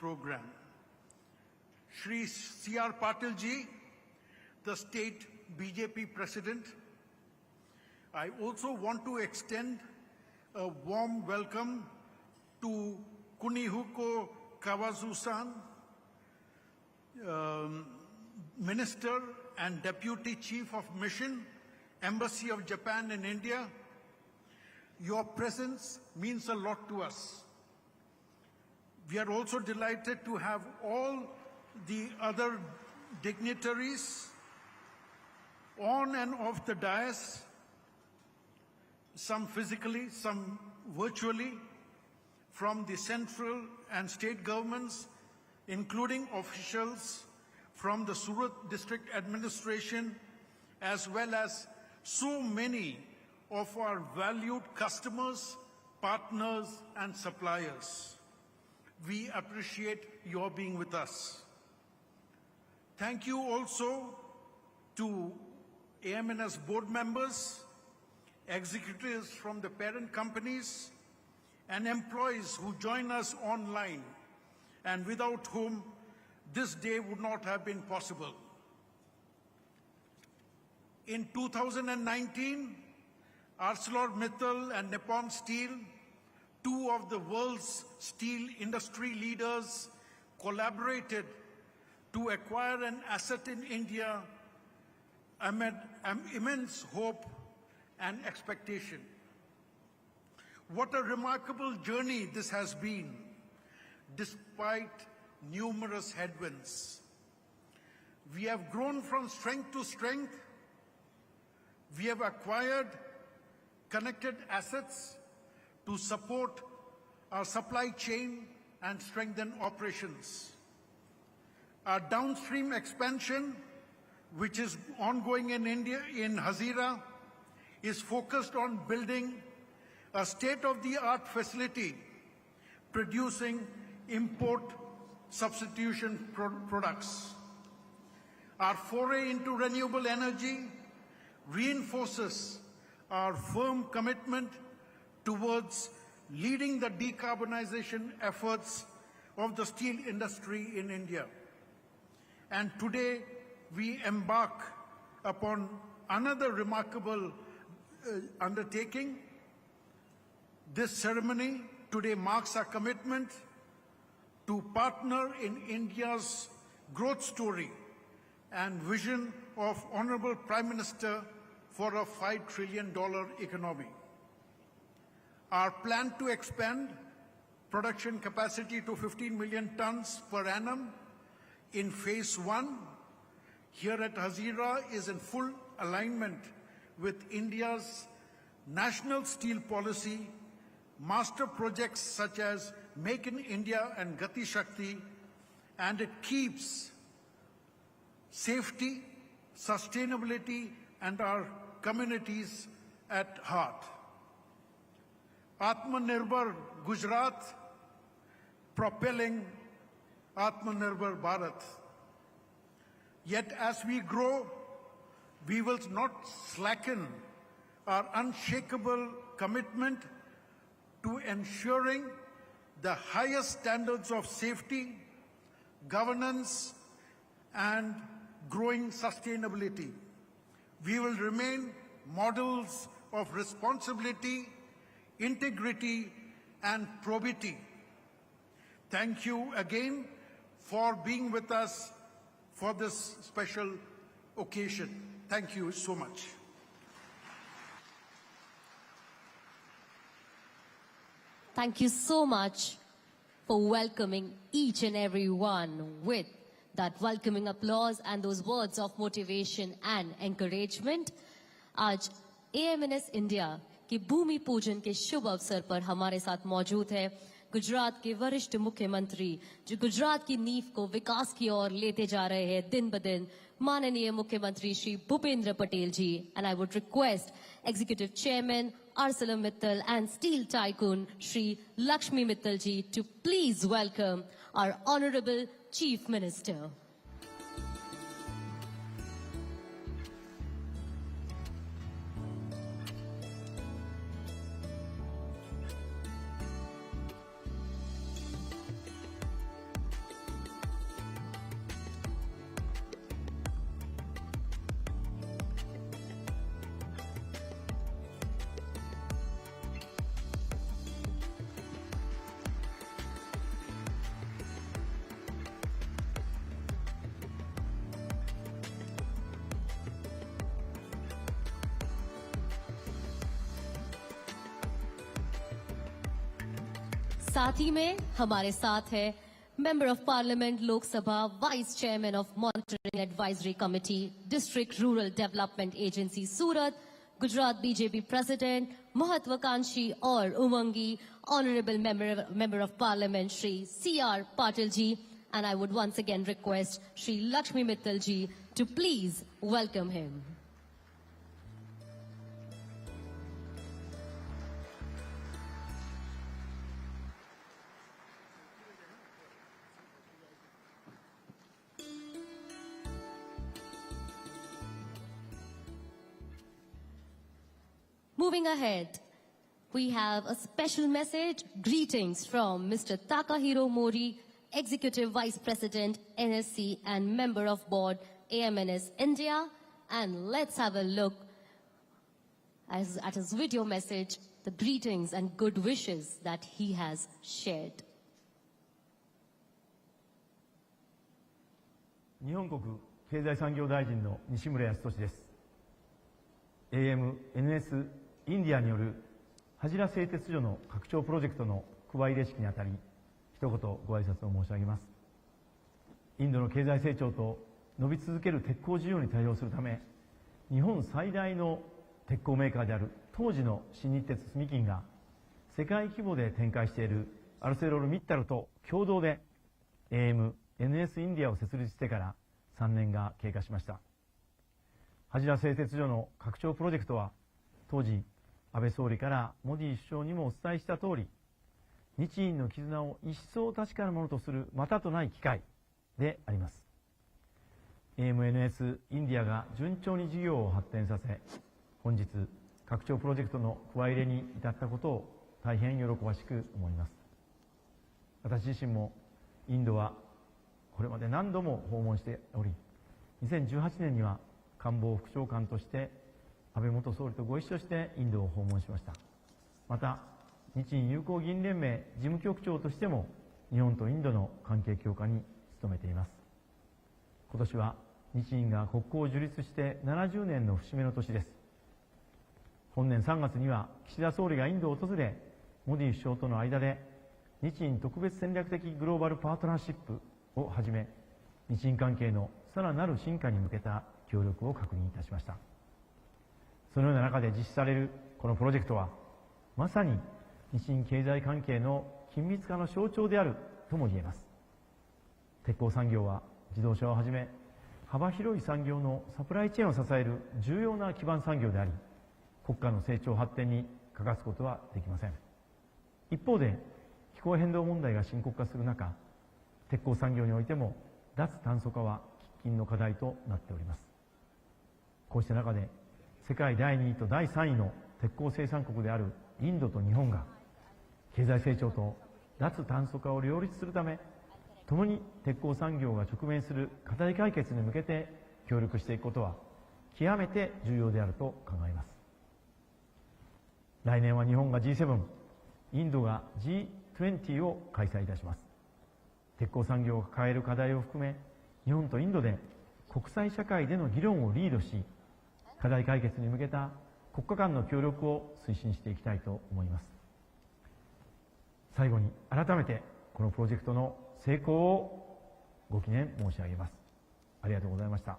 program. Shri C.R. Patil ji, the state BJP president. I also want to extend a warm welcome to Kunihuko Kawazu-san, Minister and Deputy Chief of Mission, Embassy of Japan in India. Your presence means a lot to us. We are also delighted to have all the other dignitaries on and off the dais, some physically, some virtually, from the central and state governments, including officials from the Surat District Administration, as well as so many of our valued customers, partners, and suppliers. We appreciate your being with us. Thank you also to AMNS board members, executives from the parent companies, and employees who join us online and without whom this day would not have been possible. In 2019, ArcelorMittal and Nippon Steel, two of the world's steel industry leaders, collaborated to acquire an asset in India amid immense hope and expectation. What a remarkable journey this has been, despite numerous headwinds. We have grown from strength to strength. We have acquired connected assets to support our supply chain and strengthen operations. Our downstream expansion, which is ongoing in India, in Hazira, is focused on building a state-of-the-art facility producing import substitution products. Our foray into renewable energy reinforces our firm commitment towards leading the decarbonization efforts of the steel industry in India. And today we embark upon another remarkable undertaking. This ceremony today marks our commitment to partner in India's growth story and vision of Honorable Prime Minister for a $5 trillion economy. Our plan to expand production capacity to 15 million tons per annum in phase 1 here at Hazira is in full alignment with India's national steel policy, master projects such as Make in India and Gati Shakti, and it keeps safety, sustainability, and our communities at heart. Atmanirbhar Gujarat, propelling Atmanirbhar Bharat. Yet as we grow, we will not slacken our unshakable commitment to ensuring the highest standards of safety, governance, and growing sustainability. We will remain models of responsibility, integrity, and probity. Thank you again for being with us for this special occasion. Thank you so much. Thank you so much for welcoming each and every one with that welcoming applause and those words of motivation and encouragement. आज AMNS India की भूमि पूजन के शुभ अवसर पर हमारे साथ मौजूद है गुजरात के वरिष्ठ मुख्यमंत्री जो गुजरात की नींव को विकास की ओर लेते जा रहे हैं दिन ब दिन माननीय मुख्यमंत्री श्री भूपेंद्र पटेल जी. And I would request Executive Chairman ArcelorMittal and Steel Tycoon Shri Lakshmi Mittal ji to please welcome our Honorable Chief Minister. साथ ही में हमारे साथ है member of parliament Lok Sabha vice chairman of monitoring advisory committee district rural development agency Surat Gujarat BJP president महत्वाकांक्षी और उमंगी honourable member of parliament Shri C.R. Patil ji, and I would once again request Shri Lakshmi Mittal ji to please welcome him. Moving ahead, we have a special message, greetings from Mr. Takahiro Mori, Executive Vice President, NSC and Member of Board, AMNS India. And let's have a look at his video message, the greetings and good wishes that he has shared. 日本国経済産業大臣の西村康稔です。AMNS インディアによるハジラ製鉄所の拡張プロジェクトの加え入れ式にあたり、一言ご挨拶を申し上げます。インドの経済成長と伸び続ける鉄鋼需要に対応するため、日本最大の鉄鋼メーカーである当時の新日鉄住金が世界規模で展開しているアルセロルミッタルと共同で AMNS インディアを設立してから3年が経過しました。ハジラ製鉄所の拡張プロジェクトは当時安倍総理からモディ首相にもお伝えした通り、日印の絆を一層確かなものとするまたとない機会であります。AMNS インディアが順調に事業を発展させ、本日拡張プロジェクトの加え入れに至ったことを大変喜ばしく思います。私自身もインドはこれまで何度も訪問しており、2018年には官房副長官として安倍元総理とご一緒してインドを訪問しました。また、日印友好議員連盟事務局長としても日本とインドの関係強化に努めています。今年は日印が国交を樹立して70年の節目の年です。本年3月には岸田総理がインドを訪れ、モディ首相との間で日印特別戦略的グローバルパートナーシップをはじめ、日印関係のさらなる進化に向けた協力を確認いたしました。そのような中で実施されるこのプロジェクトは、まさに日印経済関係の緊密化の象徴であるとも言えます。鉄鋼産業は自動車をはじめ、幅広い産業のサプライチェーンを支える重要な基盤産業であり、国家の成長発展に欠かすことはできません。一方で、気候変動問題が深刻化する中、鉄鋼産業においても脱炭素化は喫緊の課題となっております。こうした中で、世界第2位と第3位の鉄鋼生産国であるインドと日本が、経済成長と脱炭素化を両立するため、共に鉄鋼産業が直面する課題解決に向けて協力していくことは、極めて重要であると考えます。来年は日本が G7、インドが G20 を開催いたします。鉄鋼産業を抱える課題を含め、日本とインドで国際社会での議論をリードし、課題解決に向けた国家間の協力を推進していきたいと思います。最後に改めてこのプロジェクトの成功をご記念申し上げます。ありがとうございました。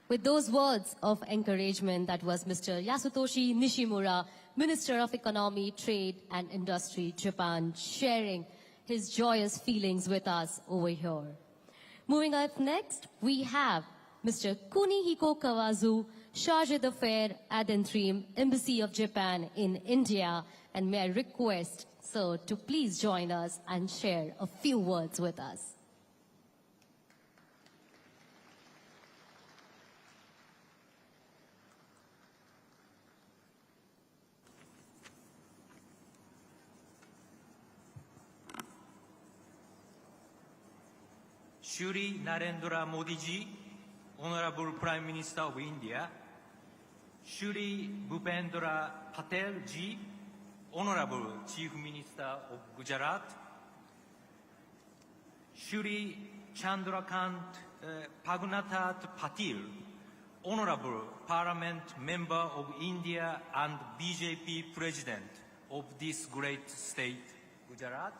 With those words of encouragement, that was Mr. Yasutoshi Nishimura, Minister of Economy, Trade and Industry, Japan, sharing his joyous feelings with us over here. Moving up next, we have Mr. Kunihiko Kawazu, Chargé d'Affaires at Interim Embassy of Japan in India. And may I request, sir, to please join us and share a few words with us. Shri Narendra Modi ji, Honorable Prime Minister of India, Shri Bhupendra Patel ji, Honorable Chief Minister of Gujarat, Shri Chandrakant Pagunathat Patil, Honorable Parliament Member of India and BJP President of this great state, Gujarat.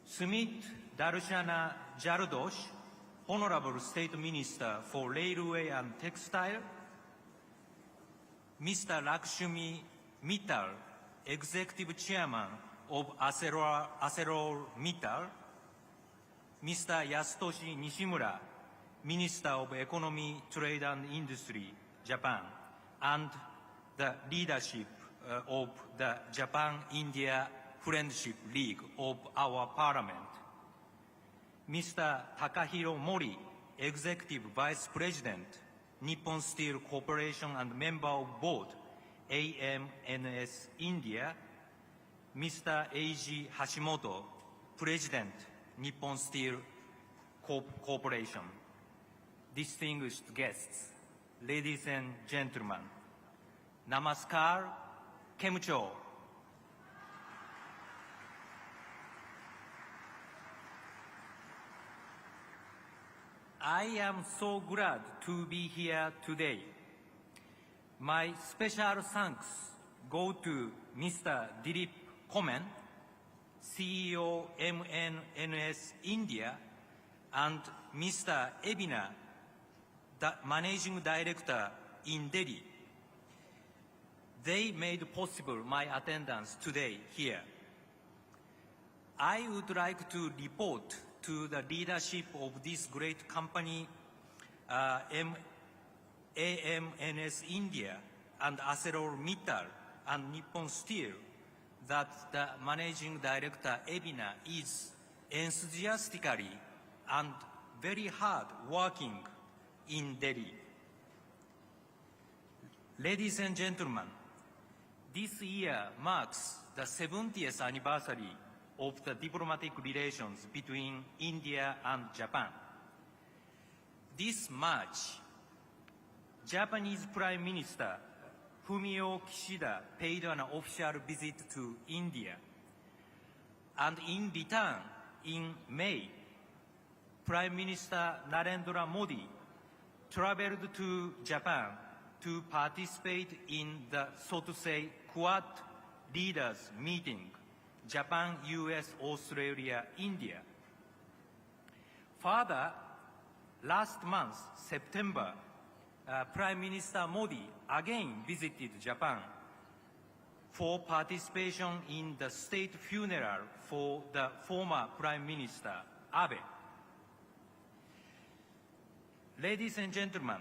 Sumit Darshana Jardosh, Honorable State Minister for Railway and Textile. Mr. Lakshmi Mittal, Executive Chairman of ArcelorMittal. Mr. Yasutoshi Nishimura, Minister of Economy, Trade and Industry, Japan, and the leadership of the Japan-India Friendship League of our Parliament. Mr. Takahiro Mori, Executive Vice President, Nippon Steel Corporation and Member of Board, AMNS India. Mr. Eiji Hashimoto, President, Nippon Steel Corporation. Distinguished guests, ladies and gentlemen, Namaskar, Kemcho. I am so glad to be here today. My special thanks go to Mr. Dilip Komen, CEO MNS India, and Mr. Ebina, the Managing Director in Delhi. They made possible my attendance today here. I would like to report to the leadership of this great company, AMNS India and ArcelorMittal and Nippon Steel, that the Managing Director Ebina is enthusiastically and very hard working in Delhi. Ladies and gentlemen, this year marks the 70th anniversary of the diplomatic relations between India and Japan. This March, Japanese Prime Minister Fumio Kishida paid an official visit to India. And in return, in May, Prime Minister Narendra Modi traveled to Japan to participate in the, so to say, Quad leaders meeting, Japan, US, Australia, India. Further, last month, September, Prime Minister Modi again visited Japan for participation in the state funeral for the former Prime Minister Abe. Ladies and gentlemen,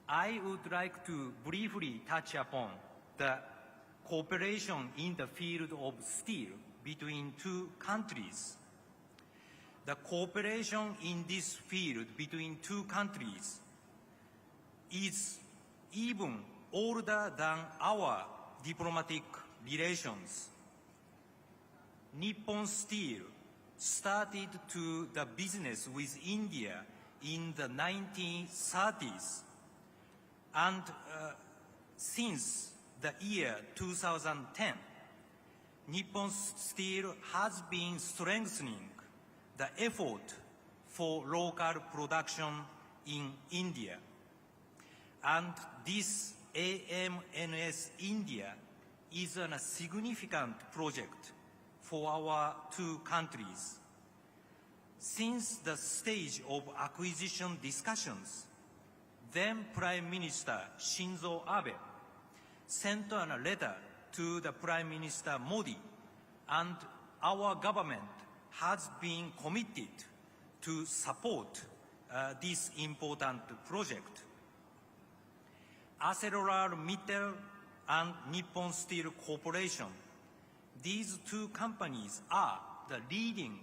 I would like to briefly touch upon the cooperation in the field of steel between two countries. The cooperation in this field between two countries is even older than our diplomatic relations. Nippon Steel started to the business with India in the 1930s, and since the year 2010, Nippon Steel has been strengthening the effort for local production in India. And this AMNS India is a significant project for our two countries. Since the stage of acquisition discussions, then Prime Minister Shinzo Abe sent a letter to the Prime Minister Modi, and our government has been committed to support this important project. ArcelorMittal and Nippon Steel Corporation, these two companies are the leading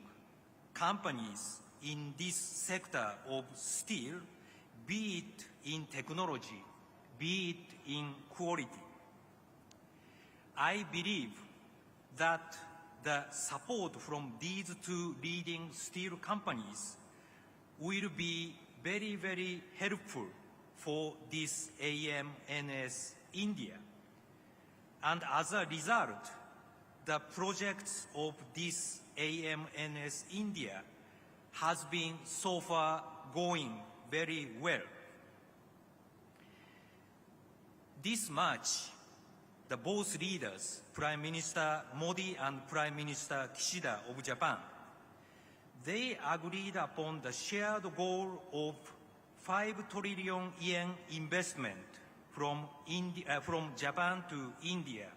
companies in this sector of steel, be it in technology, be it in quality. I believe that the support from these two leading steel companies will be very, very helpful for this AMNS India. And as a result, the projects of this AMNS India has been so far going very well. This March, the both leaders, Prime Minister Modi and Prime Minister Kishida of Japan, they agreed upon the shared goal of 5 trillion yen investment from Japan to India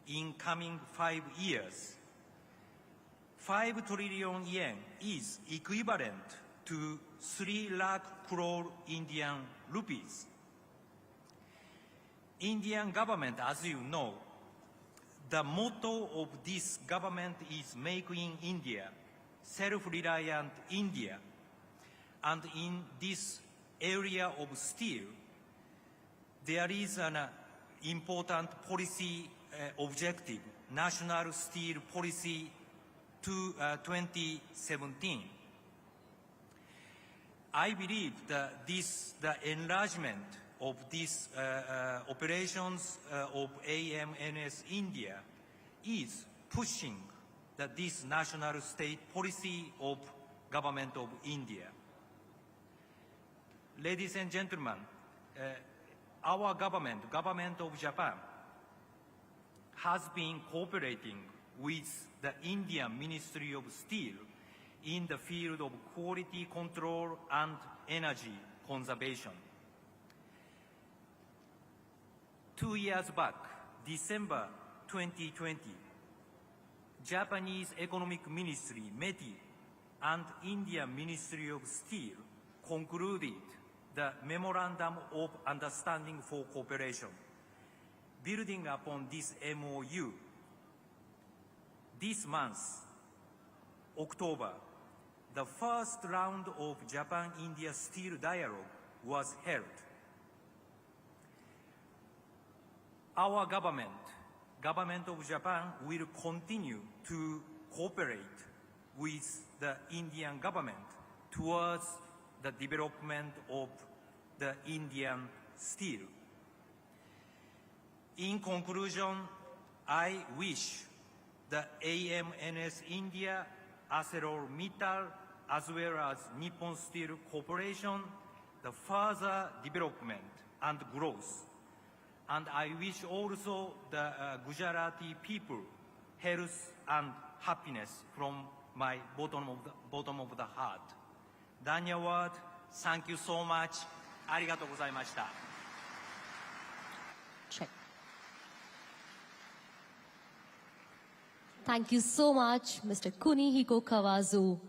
in coming 5 years. 5 trillion yen is equivalent to 3 lakh crore Indian rupees. Indian government, as you know, the motto of this government is Make in India, self-reliant India. And in this area of steel, there is an important policy objective, National Steel Policy 2017. I believe that the enlargement of these operations of AMNS India is pushing this national state policy of government of India. Ladies and gentlemen, our government of Japan, has been cooperating with the Indian Ministry of Steel in the field of quality control and energy conservation. 2 years back, December 2020, Japanese Economic Ministry, METI, and Indian Ministry of Steel concluded the Memorandum of Understanding for Cooperation. Building upon this MOU, this month, October, the first round of Japan-India Steel Dialogue was held. Our government of Japan will continue to cooperate with the Indian government towards the development of the Indian steel. In conclusion, I wish the AMNS India, ArcelorMittal, as well as Nippon Steel Corporation, the further development and growth. And I wish also the Gujarati people health and happiness from my bottom of the heart. Dhanyawad, thank you so much. Arigatou gozaimashita. Check. Thank you so much, Mr. Kunihiko Kawazu,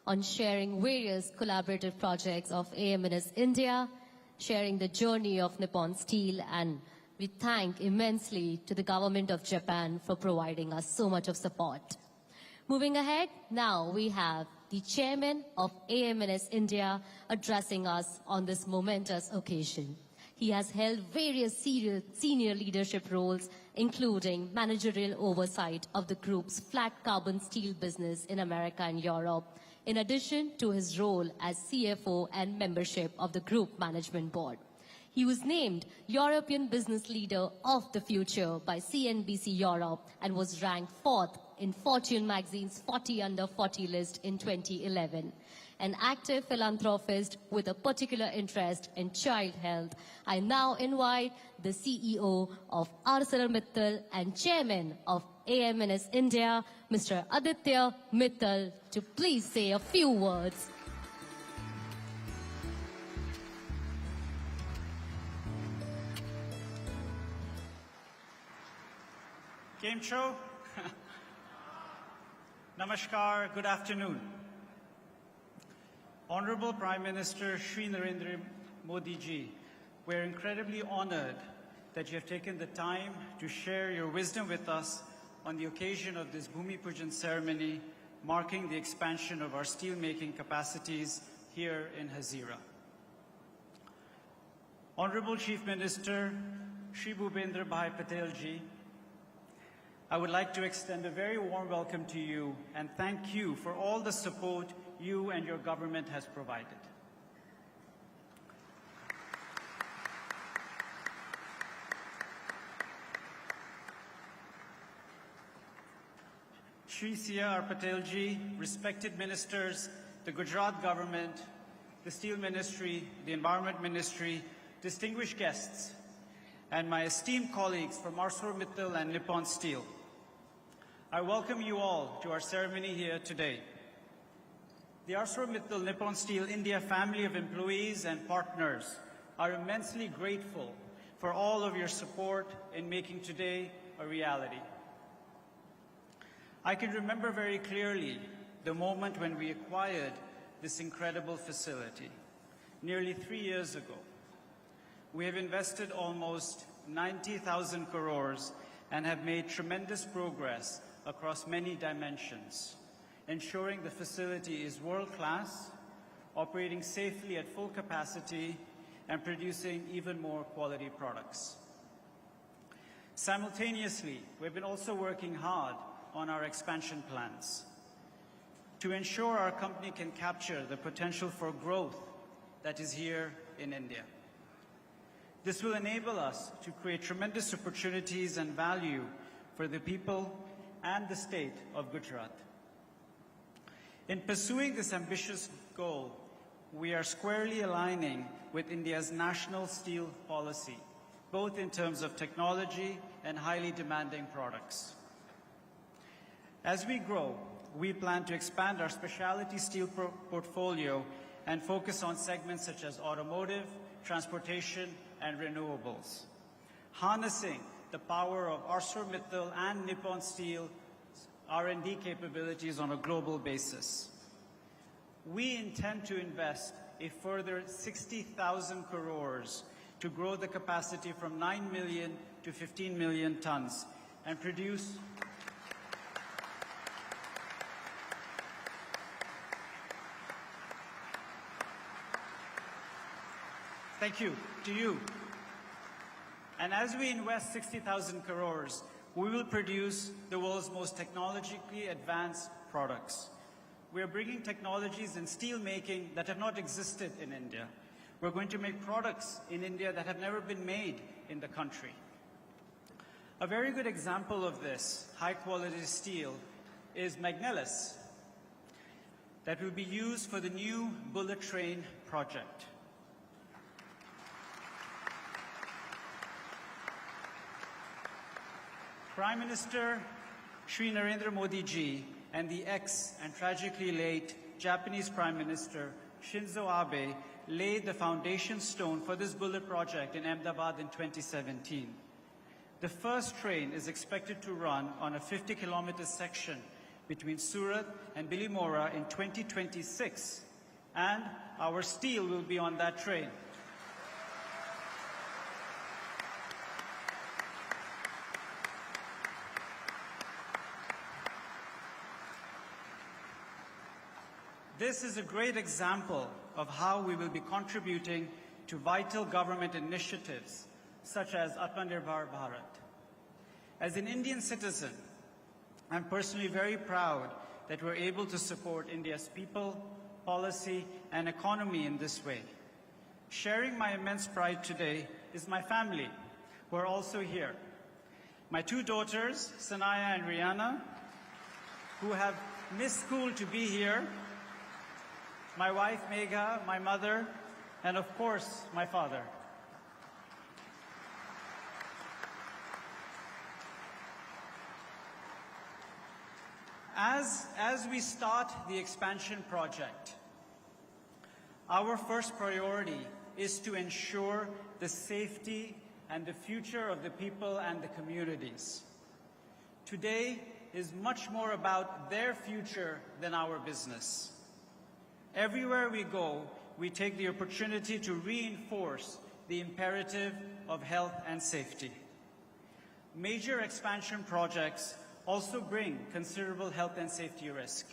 on sharing various collaborative projects of AMNS India, sharing the journey of Nippon Steel, and we thank immensely to the government of Japan for providing us so much of support. Moving ahead, now we have the chairman of AMNS India addressing us on this momentous occasion. He has held various senior leadership roles, including managerial oversight of the group's flat carbon steel business in America and Europe, in addition to his role as CFO and membership of the group management board. He was named European Business Leader of the Future by CNBC Europe and was ranked 4th in Fortune magazine's 40 Under 40 list in 2011. An active philanthropist with a particular interest in child health, I now invite the CEO of ArcelorMittal and Chairman of AMNS India, Mr. Aditya Mittal, to please say a few words. Game show. Namaskar, good afternoon. Honorable Prime Minister Shri Narendra Modi ji, we're incredibly honored that you have taken the time to share your wisdom with us on the occasion of this Bhumi Pujan ceremony marking the expansion of our steel-making capacities here in Hazira. Honorable Chief Minister Shri Bhupendra Bhai Patel ji, I would like to extend a very warm welcome to you and thank you for all the support you and your government has provided. Shri C.R. Patel ji, respected ministers, the Gujarat government, the Steel Ministry, the Environment Ministry, distinguished guests, and my esteemed colleagues from ArcelorMittal and Nippon Steel. I welcome you all to our ceremony here today. The ArcelorMittal Nippon Steel India family of employees and partners are immensely grateful for all of your support in making today a reality. I can remember very clearly the moment when we acquired this incredible facility, nearly 3 years ago. We have invested almost 90,000 crores and have made tremendous progress across many dimensions, ensuring the facility is world-class, operating safely at full capacity, and producing even more quality products. Simultaneously, we've been also working hard on our expansion plans to ensure our company can capture the potential for growth that is here in India. This will enable us to create tremendous opportunities and value for the people and the state of Gujarat. In pursuing this ambitious goal, we are squarely aligning with India's national steel policy, both in terms of technology and highly demanding products. As we grow, we plan to expand our specialty steel portfolio and focus on segments such as automotive, transportation, and renewables, harnessing the power of ArcelorMittal and Nippon Steel's R&D capabilities on a global basis. We intend to invest a further 60,000 crores to grow the capacity from 9 million to 15 million tons and produce Thank you to you. And as we invest 60,000 crores, we will produce the world's most technologically advanced products. We are bringing technologies in steel making that have not existed in India. We're going to make products in India that have never been made in the country. A very good example of this high-quality steel is Magnellus that will be used for the new bullet train project. Prime Minister Shri Narendra Modi ji and the ex and tragically late Japanese Prime Minister Shinzo Abe laid the foundation stone for this bullet project in Ahmedabad in 2017. The first train is expected to run on a 50-kilometer section between Surat and Bilimora in 2026, and our steel will be on that train. This is a great example of how we will be contributing to vital government initiatives such as Atmanirbhar Bharat. As an Indian citizen, I'm personally very proud that we're able to support India's people, policy, and economy in this way. Sharing my immense pride today is my family, who are also here. My two daughters, Sanaya and Rihanna, who have missed school to be here, my wife, Megha, my mother, and of course, my father. As we start the expansion project, our first priority is to ensure the safety and the future of the people and the communities. Today is much more about their future than our business. Everywhere we go, we take the opportunity to reinforce the imperative of health and safety. Major expansion projects also bring considerable health and safety risk.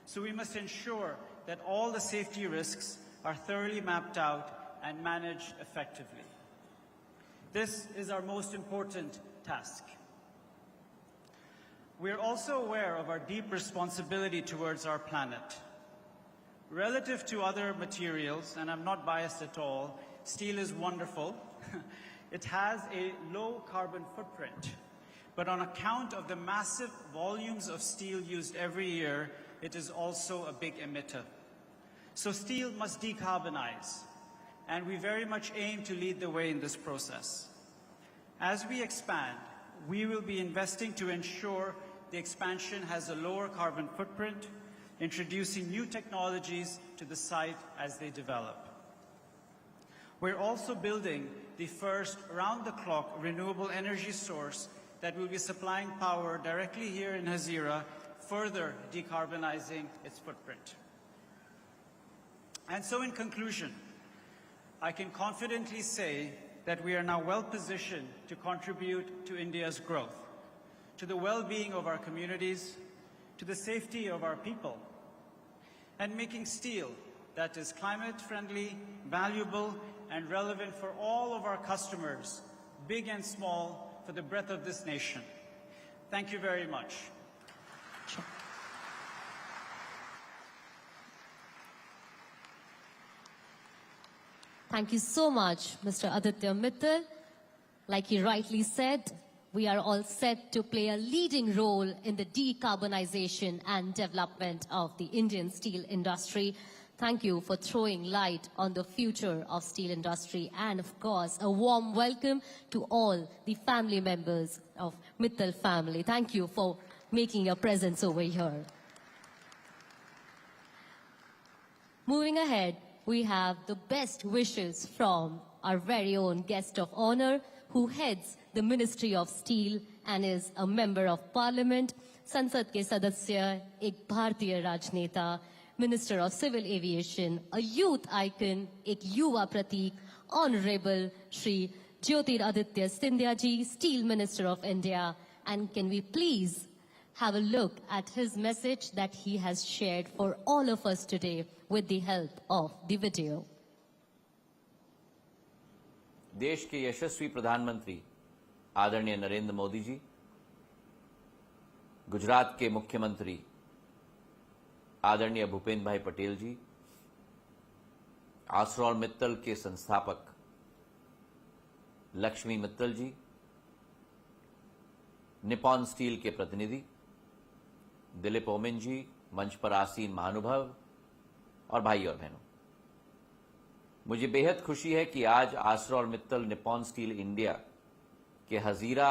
So we must ensure that all the safety risks are thoroughly mapped out and managed effectively. This is our most important task. We are also aware of our deep responsibility towards our planet. Relative to other materials, and I'm not biased at all, steel is wonderful. It has a low carbon footprint, but on account of the massive volumes of steel used every year, it is also a big emitter. So steel must decarbonize, and we very much aim to lead the way in this process. As we expand, we will be investing to ensure the expansion has a lower carbon footprint, introducing new technologies to the site as they develop. We're also building the first round-the-clock renewable energy source that will be supplying power directly here in Hazira, further decarbonizing its footprint. And so in conclusion, I can confidently say that we are now well positioned to contribute to India's growth, to the well-being of our communities, to the safety of our people, and making steel that is climate-friendly, valuable, and relevant for all of our customers, big and small, for the breadth of this nation. Thank you very much. Thank you so much, Mr. Aditya Mittal. Like he rightly said, we are all set to play a leading role in the decarbonization and development of the Indian steel industry. Thank you for throwing light on the future of steel industry, and of course, a warm welcome to all the family members of Mittal family. Thank you for making your presence over here. Moving ahead, we have the best wishes from our very own guest of honor, who heads the Ministry of Steel and is a member of Parliament, Sansad ke Sadasya, ek Bharatiya Rajneta, Minister of Civil Aviation, a youth icon, ek Yuva Pratik, Honorable Shri Jyotiraditya Scindia Ji, Steel Minister of India. And can we please have a look at his message that he has shared for all of us today with the help of the video. देश के यशस्वी प्रधानमंत्री आदरणीय नरेंद्र मोदी जी, गुजरात के मुख्यमंत्री आदरणीय भूपेंद्र भाई पटेल जी, आर्सलॉरमित्तल के संस्थापक लक्ष्मी मित्तल जी, निपॉन स्टील के प्रतिनिधि दिलीप ओमिन जी, मंच पर आसीन महानुभाव और भाई और बहनों, मुझे बेहद खुशी है कि आज आर्सलॉरमित्तल निपॉन स्टील इंडिया के हजीरा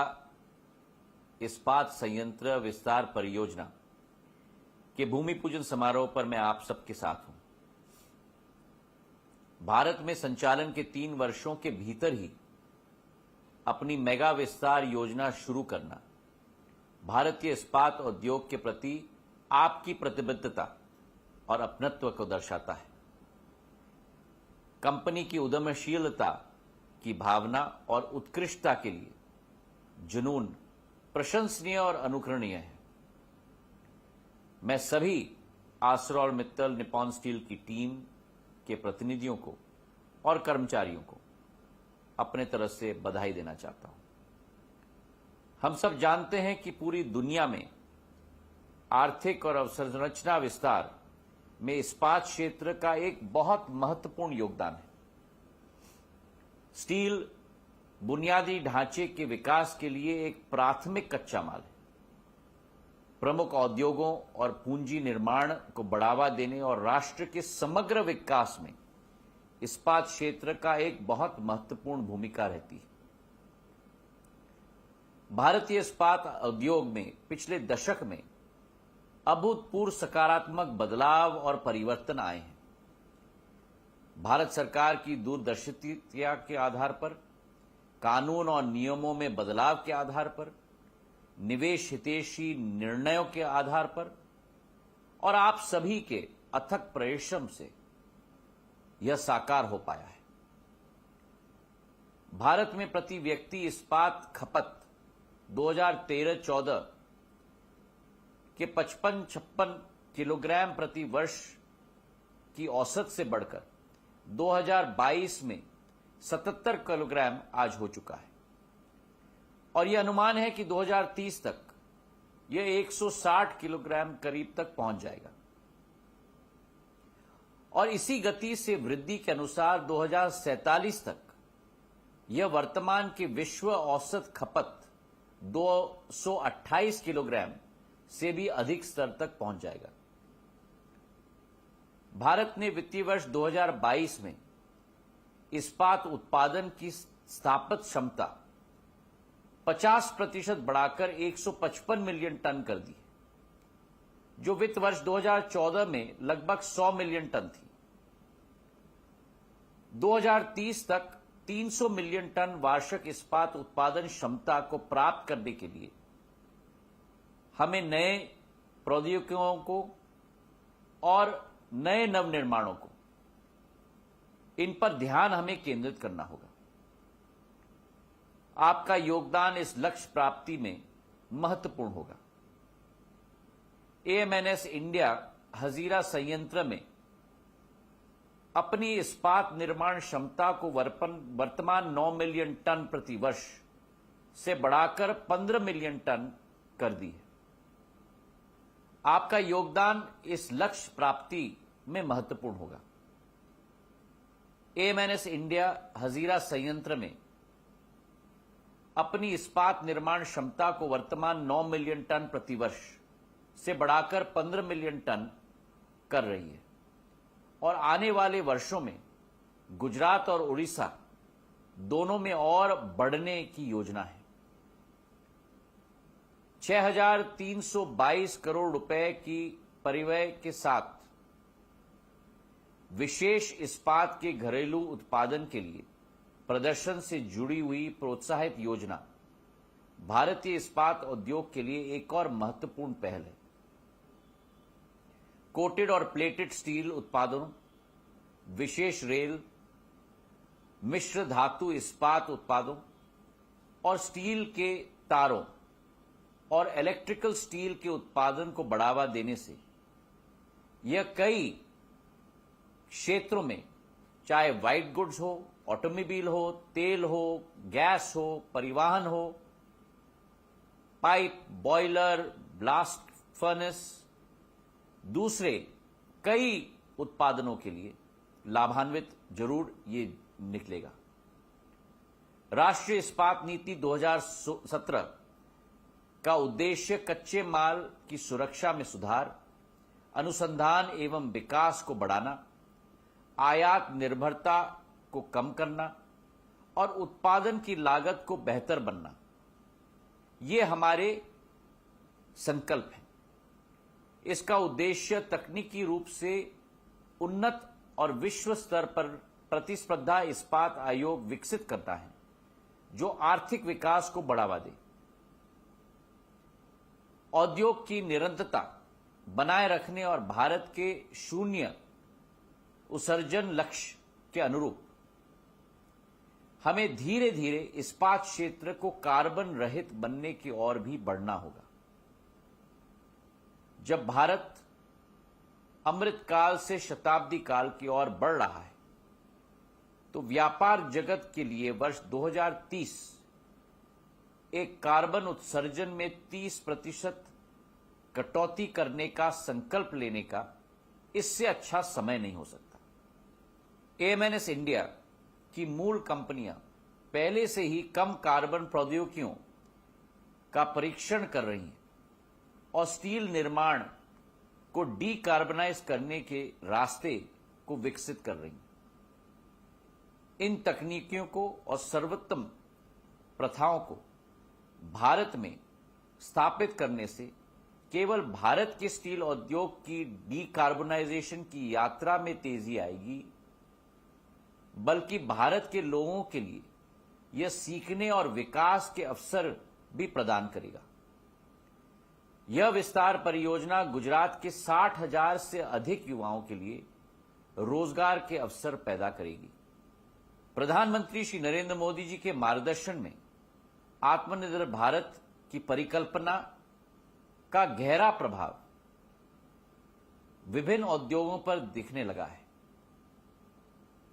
इस्पात संयंत्र विस्तार परियोजना के भूमि पूजन समारोह पर मैं आप सबके साथ हूं। भारत में संचालन के 3 वर्षों के भीतर ही अपनी मेगा विस्तार योजना शुरू करना भारतीय इस्पात उद्योग के प्रति आपकी प्रतिबद्धता और अपनत्व को दर्शाता है। कंपनी की उद्यमशीलता की भावना और उत्कृष्टता के लिए जुनून प्रशंसनीय और अनुकरणीय है। मैं सभी आर्सलॉरमित्तल निपॉन स्टील की टीम के प्रतिनिधियों को और कर्मचारियों को अपने तरफ से बधाई देना चाहता हूं। हम सब जानते हैं कि पूरी दुनिया में आर्थिक और अवसंरचना विस्तार में इस्पात क्षेत्र का एक बहुत महत्वपूर्ण योगदान है। स्टील बुनियादी ढांचे के विकास के लिए एक प्राथमिक कच्चा माल है। प्रमुख उद्योगों और पूंजी निर्माण को बढ़ावा देने और राष्ट्र के समग्र विकास में इस्पात क्षेत्र का एक बहुत महत्वपूर्ण भूमिका रहती है। भारतीय इस्पात उद्योग में पिछले दशक में अभूतपूर्व सकारात्मक बदलाव और परिवर्तन आए हैं। भारत सरकार की दूरदर्शिता के आधार पर, कानून और नियमों में बदलाव के आधार पर, निवेश हितैषी निर्णयों के आधार पर और आप सभी के अथक परिश्रम से यह साकार हो पाया है। भारत में प्रति व्यक्ति इस्पात खपत 2013-14 के 55-56 किलोग्राम प्रति वर्ष की औसत से बढ़कर 2022 में 77 किलोग्राम आज हो चुका है और यह अनुमान है कि 2030 तक यह 160 किलोग्राम करीब तक पहुंच जाएगा और इसी गति से वृद्धि के अनुसार 2047 तक यह वर्तमान के विश्व औसत खपत 228 किलोग्राम से भी अधिक स्तर तक पहुंच जाएगा। भारत ने वित्तीय वर्ष 2022 में इस्पात उत्पादन की स्थापित क्षमता 50% बढ़ाकर 155 मिलियन टन कर दी, जो वित्त वर्ष 2014 में लगभग 100 मिलियन टन थी। 2030 तक 300 मिलियन टन वार्षिक इस्पात उत्पादन क्षमता को प्राप्त करने के लिए हमें नए प्रौद्योगिकियों को और नए नवनिर्माणों को, इन पर ध्यान हमें केंद्रित करना होगा। आपका योगदान इस लक्ष्य प्राप्ति में महत्वपूर्ण होगा। AMNS इंडिया हजीरा संयंत्र में अपनी इस्पात निर्माण क्षमता को वर्तमान 9 मिलियन टन प्रति वर्ष से बढ़ाकर 15 मिलियन टन कर दी है। आपका योगदान इस लक्ष्य प्राप्ति में महत्वपूर्ण होगा। AMNS इंडिया हजीरा संयंत्र में अपनी इस्पात निर्माण क्षमता को वर्तमान 9 मिलियन टन प्रति वर्ष से बढ़ाकर 15 मिलियन टन कर रही है और आने वाले वर्षों में गुजरात और उड़ीसा दोनों में और बढ़ने की योजना है। 6,322 करोड़ रुपए की परिव्यय के साथ विशेष इस्पात के घरेलू उत्पादन के लिए प्रदर्शन से जुड़ी हुई प्रोत्साहित योजना भारतीय इस्पात उद्योग के लिए एक और महत्वपूर्ण पहल है। कोटेड और प्लेटेड स्टील उत्पादनों, विशेष रेल, मिश्र धातु इस्पात उत्पादों और स्टील के तारों और इलेक्ट्रिकल स्टील के उत्पादन को बढ़ावा देने से यह कई क्षेत्रों में, चाहे व्हाइट गुड्स हो, ऑटोमोबाइल हो, तेल हो, गैस हो, परिवहन हो, पाइप, बॉयलर, ब्लास्ट फर्नेस, दूसरे कई उत्पादनों के लिए लाभान्वित जरूर ये निकलेगा। राष्ट्रीय इस्पात नीति 2017 का उद्देश्य कच्चे माल की सुरक्षा में सुधार, अनुसंधान एवं विकास को बढ़ाना, आयात निर्भरता को कम करना और उत्पादन की लागत को बेहतर बनना, ये हमारे संकल्प हैं। इसका उद्देश्य तकनीकी रूप से उन्नत और विश्व स्तर पर प्रतिस्पर्धा इस्पात आयोग विकसित करता है, जो आर्थिक विकास को बढ़ावा दे, औद्योग की निरंतरता बनाए रखने और भारत के शून्य उत्सर्जन लक्ष्य के अनुरूप हमें धीरे धीरे इस्पात क्षेत्र को कार्बन रहित बनने की ओर भी बढ़ना होगा। जब भारत अमृत काल से शताब्दी काल की ओर बढ़ रहा है, तो व्यापार जगत के लिए वर्ष 2030 एक कार्बन उत्सर्जन में 30% कटौती करने का संकल्प लेने का इससे अच्छा समय नहीं हो सकता। AMNS इंडिया की मूल कंपनियां पहले से ही कम कार्बन प्रौद्योगिकियों का परीक्षण कर रही हैं और स्टील निर्माण को डीकार्बनाइज करने के रास्ते को विकसित कर रही हैं। इन तकनीकियों को और सर्वोत्तम प्रथाओं को भारत में स्थापित करने से केवल भारत के स्टील उद्योग की डीकार्बनाइजेशन की यात्रा में तेजी आएगी, बल्कि भारत के लोगों के लिए यह सीखने और विकास के अवसर भी प्रदान करेगा। यह विस्तार परियोजना गुजरात के 60,000 से अधिक युवाओं के लिए रोजगार के अवसर पैदा करेगी। प्रधानमंत्री श्री नरेंद्र मोदी जी के मार्गदर्शन में आत्मनिर्भर भारत की परिकल्पना का गहरा प्रभाव विभिन्न उद्योगों पर दिखने लगा है।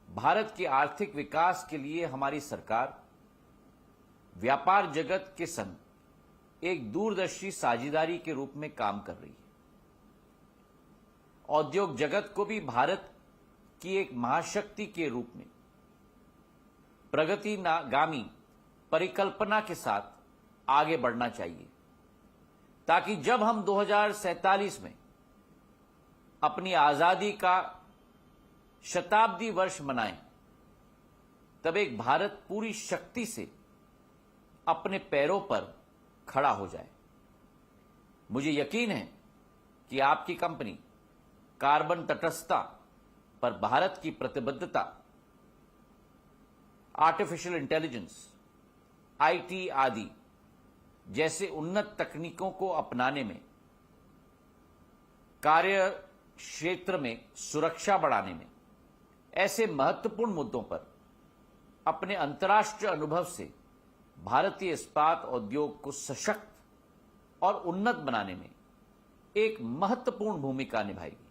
भारत के आर्थिक विकास के लिए हमारी सरकार व्यापार जगत के संग एक दूरदर्शी साझेदारी के रूप में काम कर रही है। औद्योग जगत को भी भारत की एक महाशक्ति के रूप में प्रगतिगामी परिकल्पना के साथ आगे बढ़ना चाहिए, ताकि जब हम 2047 में अपनी आजादी का शताब्दी वर्ष मनाएं, तब एक भारत पूरी शक्ति से अपने पैरों पर खड़ा हो जाए। मुझे यकीन है कि आपकी कंपनी कार्बन तटस्थता पर भारत की प्रतिबद्धता, आर्टिफिशियल इंटेलिजेंस, आईटी आदि जैसे उन्नत तकनीकों को अपनाने में, कार्य क्षेत्र में सुरक्षा बढ़ाने में, ऐसे महत्वपूर्ण मुद्दों पर अपने अंतर्राष्ट्रीय अनुभव से भारतीय इस्पात उद्योग को सशक्त और उन्नत बनाने में एक महत्वपूर्ण भूमिका निभाएगी।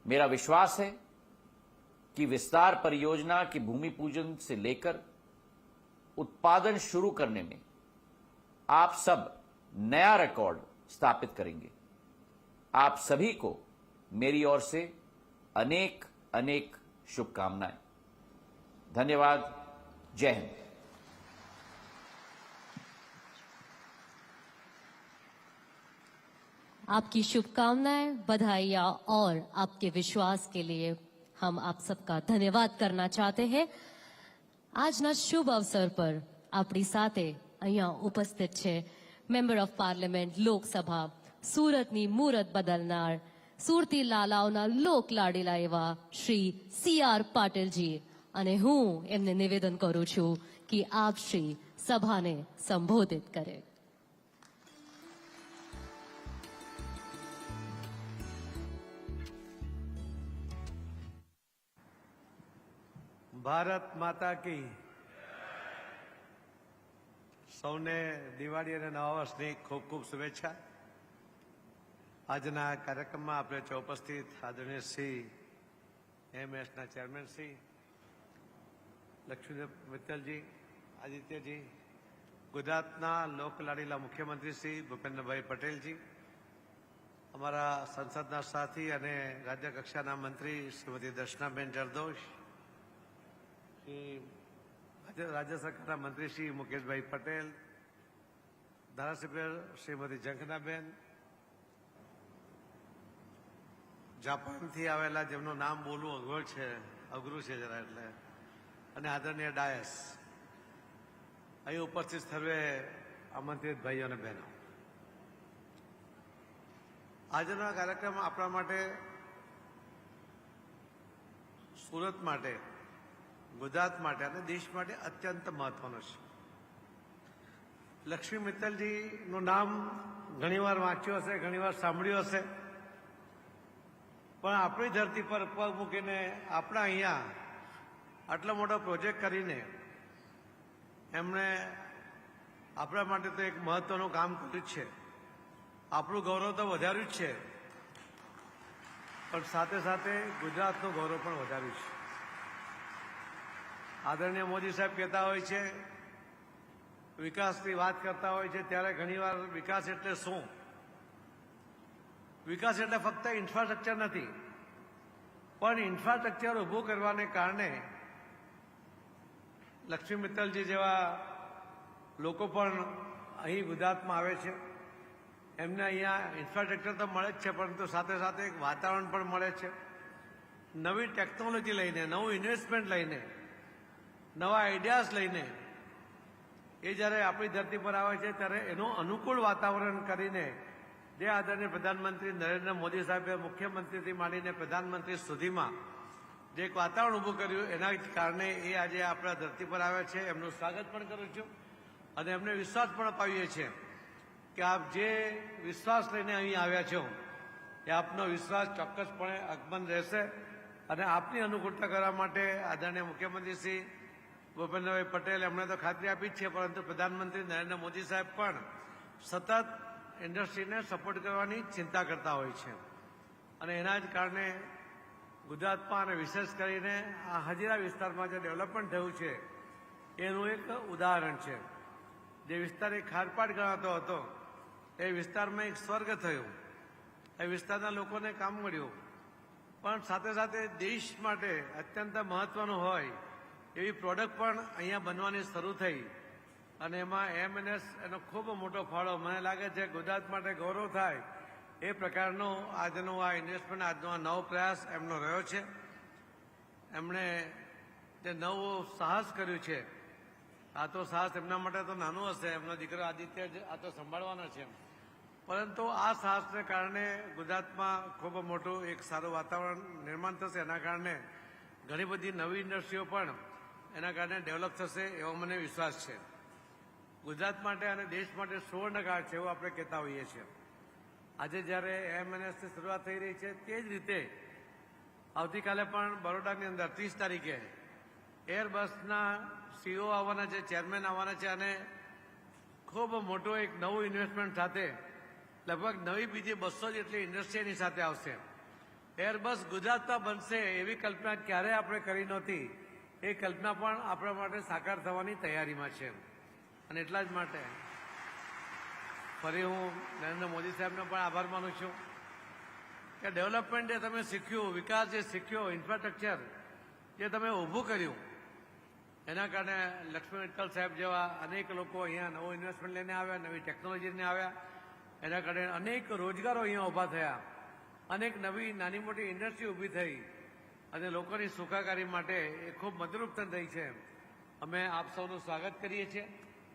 मेरा विश्वास है कि विस्तार परियोजना की भूमि पूजन से लेकर उत्पादन शुरू करने में आप सब नया रिकॉर्ड स्थापित करेंगे। आप सभी को मेरी ओर से अनेक अनेक शुभकामनाएं। धन्यवाद। जय हिंद। आपकी शुभकामनाएं, बधाइयां और आपके विश्वास के लिए हम आप सबका धन्यवाद करना चाहते हैं। આજના શુભ અવસર પર આપણી સાથે અહીંયા ઉપસ્થિત છે મેમ્બર ઓફ પાર્લામેન્ટ લોકસભા સુરતની મૂરત બદલનાર સુરતી લાલાઓના લોક લાડીલા એવા શ્રી CR પાટીલજી, અને હું એમને નિવેદન કરું છું કે આપ શ્રી સભાને સંબોધિત કરે। ભારત માતા की સૌને દિવાળી અને નવા વર્ષની ખૂબ ખૂબ શુભેચ્છા। આજના કાર્યક્રમમાં આપણે ઉપસ્થિત આદરણીય શ્રી MS ના ચેરમેન શ્રી લક્ષ્મી મિત્તલજી, આદિત્યજી, ગુજરાતના લોકલાડીલા મુખ્યમંત્રી શ્રી ભૂપેન્દ્રભાઈ પટેલજી, અમારા સંસદના સાથી અને રાજ્ય કક્ષાના મંત્રી શ્રીમતી દર્શનાબેન જરદોશ, राज्य सरकार मंत्री श्री मुकेश भाई पटेल, धारासभ्य श्रीमती जंखनाबेन, जापान थी आवेला जेमનું नाम बोलવું અઘરું છે જરા એટલે, અને આદરણીય ડાયસ, અહીં ઉપસ્થિત સર્વે આમંત્રિત ભાઈઓ અને બહેનો, આજનો કાર્યક્રમ આપણા માટે, સુરત માટે, ગુજરાત માટે અને દેશ માટે અત્યંત મહત્વનો છે। લક્ષ્મી મિત્તલજીનું નામ ઘણીવાર વાંચ્યું હશે, ઘણીવાર સાંભળ્યું હશે, પણ આપણી ધરતી પર પગ મૂકીને આપણા અહીંયા આટલો મોટો પ્રોજેક્ટ કરીને એમણે આપણા માટે તો એક મહત્વનું કામ કર્યું છે। આપણું ગૌરવ તો વધાર્યું જ છે, પણ સાથે સાથે ગુજરાતનું ગૌરવ પણ વધાર્યું છે। આદરણીય મોદી સાહેબ કહેતા હોય છે, વિકાસની વાત કરતા હોય છે ત્યારે ઘણીવાર વિકાસ એટલે શું? વિકાસ એટલે ફક્ત ઇન્ફ્રાસ્ટ્રક્ચર નથી, પણ ઇન્ફ્રાસ્ટ્રક્ચર ઊભું કરવાને કારણે લક્ષ્મી મિત્તલજી જેવા લોકો પણ અહીં ગુજરાતમાં આવે છે। એમને અહીંયા ઇન્ફ્રાસ્ટ્રક્ચર તો મળે જ છે, પરંતુ સાથે સાથે એક વાતાવરણ પણ મળે છે। નવી ટેકનોલોજી લઈને, નવું ઇન્વેસ્ટમેન્ટ લઈને, નવા આઈડિયાઝ લઈને એ જ્યારે આપણી ધરતી પર આવે છે ત્યારે એનું અનુકૂળ વાતાવરણ કરીને જે આદરણીય પ્રધાનમંત્રી નરેન્દ્ર મોદી સાહેબે મુખ્યમંત્રીથી માંડીને પ્રધાનમંત્રી સુધીમાં જે એક વાતાવરણ ઊભું કર્યું, એના કારણે એ આજે આપણા ધરતી પર આવ્યા છે। એમનું સ્વાગત પણ કરું છું અને એમને વિશ્વાસ પણ અપાવીએ છીએ કે આપ જે વિશ્વાસ લઈને અહીં આવ્યા છો એ આપનો વિશ્વાસ ચોક્કસપણે અકબંધ રહેશે અને આપની અનુકૂળતા કરવા માટે આદરણીય મુખ્યમંત્રી શ્રી ભૂપેન્દ્રભાઈ પટેલ એમણે તો ખાતરી આપી જ છે, પરંતુ પ્રધાનમંત્રી નરેન્દ્ર મોદી સાહેબ પણ સતત ઇન્ડસ્ટ્રીને સપોર્ટ કરવાની ચિંતા કરતા હોય છે અને એના જ કારણે ગુજરાતમાં અને વિશેષ કરીને આ હજીરા વિસ્તારમાં જે ડેવલપમેન્ટ થયું છે એનું એક ઉદાહરણ છે। જે વિસ્તાર એક ખારપાટ ગણાતો હતો એ વિસ્તારમાં એક સ્વર્ગ થયું। એ વિસ્તારના લોકોને કામ મળ્યું, પણ સાથે સાથે દેશ માટે અત્યંત મહત્વનું હોય એવી પ્રોડક્ટ પણ અહીંયા બનવાની શરૂ થઈ અને એમાં MS એનો ખૂબ મોટો ફાળો, મને લાગે છે ગુજરાત માટે ગૌરવ થાય એ પ્રકારનો આજનો આ ઇન્વેસ્ટમેન્ટ, આજનો આ નવો પ્રયાસ એમનો રહ્યો છે। એમણે જે નવું સાહસ કર્યું છે આ તો સાહસ એમના માટે તો નાનું હશે, એમનો દીકરો આદિત્ય જ આ તો સંભાળવાનો છે, પરંતુ આ સાહસને કારણે ગુજરાતમાં ખૂબ મોટું એક સારું વાતાવરણ નિર્માણ થશે. એના કારણે ઘણી બધી નવી ઇન્ડસ્ટ્રીઓ પણ એના કારણે ડેવલપ થશે એવો મને વિશ્વાસ છે. ગુજરાત માટે અને દેશ માટે સુવર્ણકાળ છે એવું આપણે કહેતા હોઈએ છીએ. આજે જ્યારે એમએનએસની શરૂઆત થઈ રહી છે તે જ રીતે આવતીકાલે પણ બરોડાની અંદર 30 તારીખે એરબસના સીઓ આવવાના છે, ચેરમેન આવવાના છે અને ખૂબ મોટું એક નવું ઇન્વેસ્ટમેન્ટ સાથે લગભગ નવી બીજી 200 જેટલી ઇન્ડસ્ટ્રી એની સાથે આવશે. એરબસ ગુજરાતમાં બનશે એવી કલ્પના ક્યારેય આપણે કરી નહોતી. એ કલ્પના પણ આપણા માટે સાકાર થવાની તૈયારીમાં છે. અને એટલા જ માટે ફરી હું નરેન્દ્ર મોદી સાહેબનો પણ આભાર માનું છું કે ડેવલપમેન્ટ જે તમે શીખ્યું, વિકાસ જે શીખ્યો, ઇન્ફ્રાસ્ટ્રક્ચર જે તમે ઊભું કર્યું, એના કારણે લક્ષ્મી મિત્તલ સાહેબ જેવા અનેક લોકો અહીંયા નવું ઇન્વેસ્ટમેન્ટ લઈને આવ્યા, નવી ટેકનોલોજી લઈને આવ્યા. એના કારણે અનેક રોજગારો અહીંયા ઊભા થયા, અનેક નવી નાની મોટી ઇન્ડસ્ટ્રી ઊભી થઈ અને લોકોની સુખાકારી માટે એ ખૂબ મદદરૂપ થઈ છે. અમે આપ સૌનું સ્વાગત કરીએ છીએ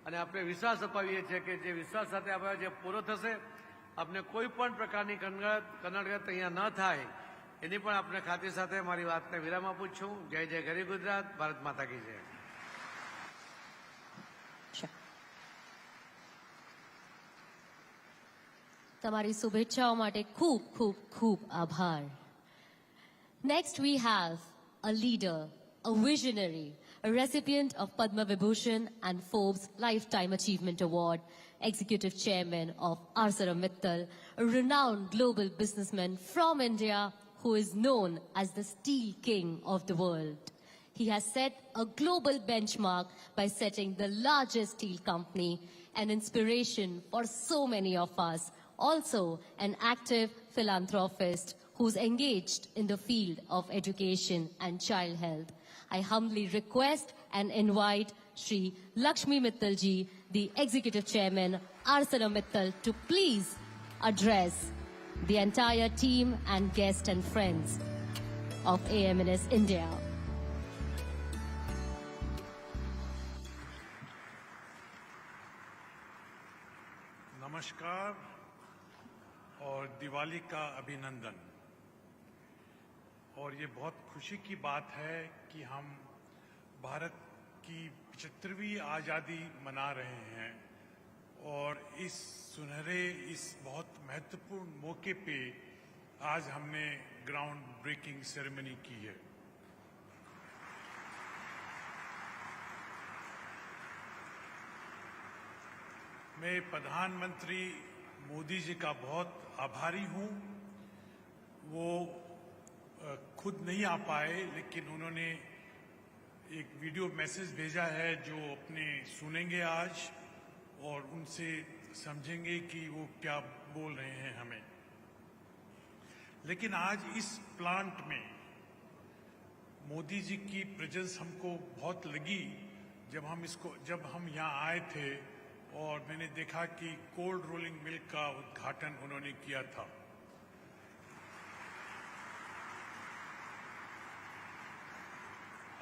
અને આપણે વિશ્વાસ અપાવીએ છીએ કે જે વિશ્વાસ સાથે આપણે જે પૂરો થશે, આપને કોઈ પણ પ્રકારની કનડગત અહીંયા ન થાય એની પણ આપણે ખાતરી સાથે મારી વાતને વિરામ આપું છું. જય જય ગરીબ ગુજરાત, ભારત માતા કી જય. તમારી શુભેચ્છાઓ માટે ખૂબ ખૂબ ખૂબ આભાર. Next we have a leader, a visionary, a recipient of Padma Vibhushan and Forbes Lifetime Achievement Award, Executive Chairman of ArcelorMittal, a renowned global businessman from India who is known as the Steel King of the world. He has set a global benchmark by setting the largest steel company, an inspiration for so many of us. Also an active philanthropist who's engaged in the field of education and child health. I humbly request and invite Shri Lakshmi Mittal ji, the Executive Chairman, ArcelorMittal, to please address the entire team and guests and friends of AMNS India. नमस्कार और दिवाली का अभिनंदन. और ये बहुत खुशी की बात है कि हम भारत की 75वीं आज़ादी मना रहे हैं और इस सुनहरे, इस बहुत महत्वपूर्ण मौके पे आज हमने ग्राउंड ब्रेकिंग सेरेमनी की है. मैं प्रधानमंत्री मोदी जी का बहुत आभारी हूं. वो खुद नहीं आ पाए, लेकिन उन्होंने एक वीडियो मैसेज भेजा है जो अपने सुनेंगे आज और उनसे समझेंगे कि वो क्या बोल रहे हैं हमें. लेकिन आज इस प्लांट में मोदी जी की प्रेजेंस हमको बहुत लगी जब हम यहाँ आए थे और मैंने देखा कि कोल्ड रोलिंग मिल का उद्घाटन उन्होंने किया था.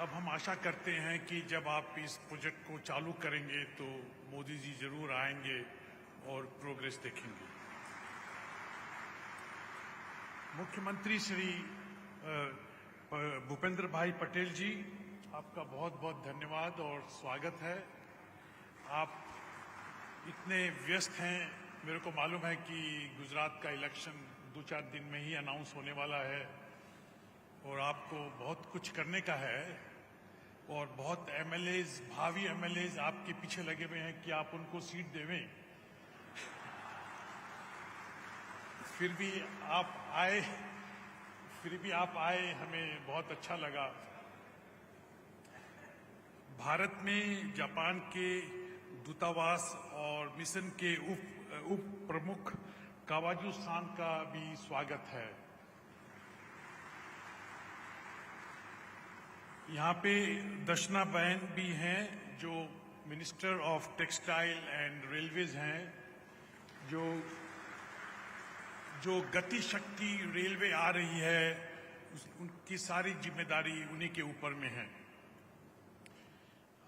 अब हम आशा करते हैं कि जब आप इस प्रोजेक्ट को चालू करेंगे तो मोदी जी जरूर आएंगे और प्रोग्रेस देखेंगे. मुख्यमंत्री श्री भूपेंद्र भाई पटेल जी, आपका बहुत बहुत धन्यवाद और स्वागत है. आप इतने व्यस्त हैं, मेरे को मालूम है कि गुजरात का इलेक्शन 2-4 दिन में ही अनाउंस होने वाला है और आपको बहुत कुछ करने का है और बहुत एमएलएज, भावी एमएलएज आपके पीछे लगे हुए हैं कि आप उनको सीट देवें. फिर भी आप आए, हमें बहुत अच्छा लगा. भारत में जापान के दूतावास और मिशन के उप प्रमुख कावाजू सान का भी स्वागत है. यहाँ पे दर्शना बहन भी हैं जो minister of textile and railways हैं, जो गति शक्ति रेलवे आ रही है उनकी सारी जिम्मेदारी उन्हीं के ऊपर में है.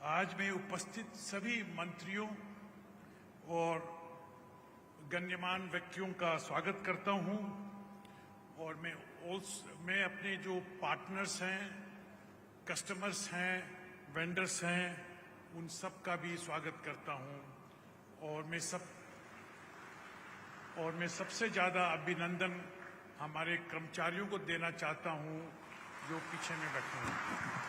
आज मैं उपस्थित सभी मंत्रियों और गण्यमान व्यक्तियों का स्वागत करता हूं और मैं अपने जो पार्टनर्स हैं, कस्टमर्स हैं, वेंडर्स हैं, उन सब का भी स्वागत करता हूं और मैं सबसे ज़्यादा अभिनंदन हमारे कर्मचारियों को देना चाहता हूं जो पीछे में बैठे हैं।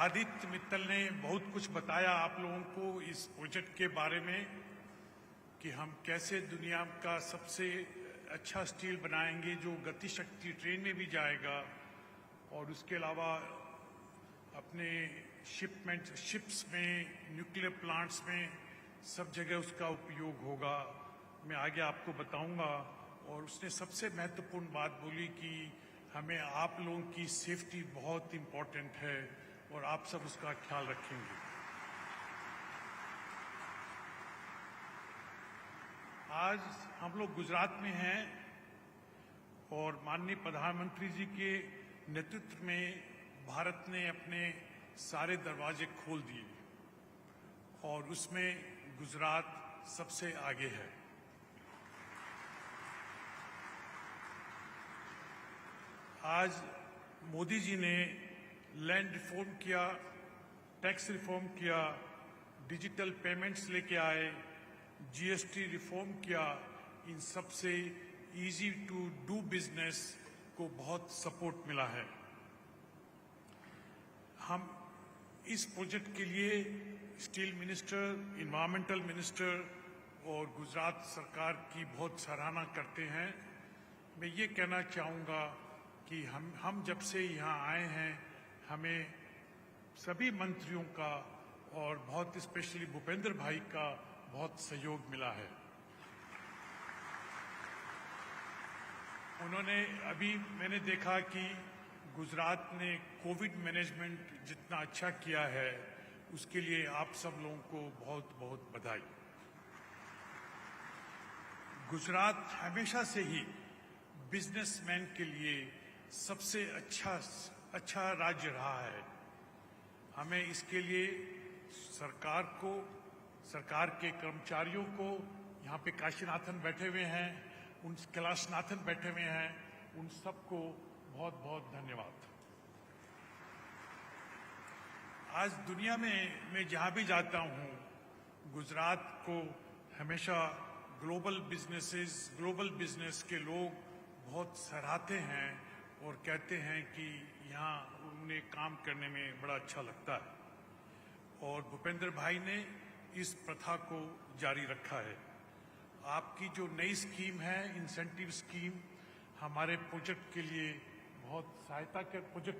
आदित्य मित्तल ने बहुत कुछ बताया आप लोगों को इस प्रोजेक्ट के बारे में कि हम कैसे दुनिया का सबसे अच्छा स्टील बनाएंगे जो गति शक्ति ट्रेन में भी जाएगा और उसके अलावा अपने शिप्स में, न्यूक्लियर प्लांट्स में सब जगह उसका उपयोग होगा। मैं आगे आपको बताऊंगा। और उसने सबसे महत्वपूर्ण बात बोली कि हमें आप लोगों की सेफ्टी बहुत इम्पोर्टेंट है और आप सब उसका ख्याल रखेंगे। आज हम लोग गुजरात में हैं और माननीय प्रधानमंत्री जी के नेतृत्व में भारत ने अपने सारे दरवाजे खोल दिए और उसमें गुजरात सबसे आगे है। आज मोदी जी ने लैंड रिफॉर्म किया, टैक्स रिफॉर्म किया, डिजिटल पेमेंट्स लेके आए, जीएसटी रिफॉर्म किया। इन सब से इजी टू डू बिजनेस को बहुत सपोर्ट मिला है। हम इस प्रोजेक्ट के लिए स्टील मिनिस्टर, इन्वायरमेंटल मिनिस्टर और गुजरात सरकार की बहुत सराहना करते हैं। मैं ये कहना चाहूँगा कि हम जब से यहाँ आए हैं हमें सभी मंत्रियों का और बहुत स्पेशली भूपेंद्र भाई का बहुत सहयोग मिला है। अभी मैंने देखा कि गुजरात ने कोविड मैनेजमेंट जितना अच्छा किया है उसके लिए आप सब लोगों को बहुत बहुत बधाई। गुजरात हमेशा से ही बिजनेसमैन के लिए सबसे अच्छा राज्य रहा है। हमें इसके लिए सरकार को, सरकार के कर्मचारियों को, यहाँ पे काशीनाथन बैठे हुए हैं, उन कैलाशनाथन बैठे हुए हैं, उन सबको बहुत बहुत धन्यवाद। आज दुनिया में मैं जहाँ भी जाता हूँ गुजरात को हमेशा ग्लोबल बिजनेस के लोग बहुत सराहते हैं और कहते हैं कि यहाँ उन्हें काम करने में बड़ा अच्छा लगता है और भूपेंद्र भाई ने इस प्रथा को जारी रखा है। आपकी जो नई स्कीम है, इंसेंटिव स्कीम, हमारे प्रोजेक्ट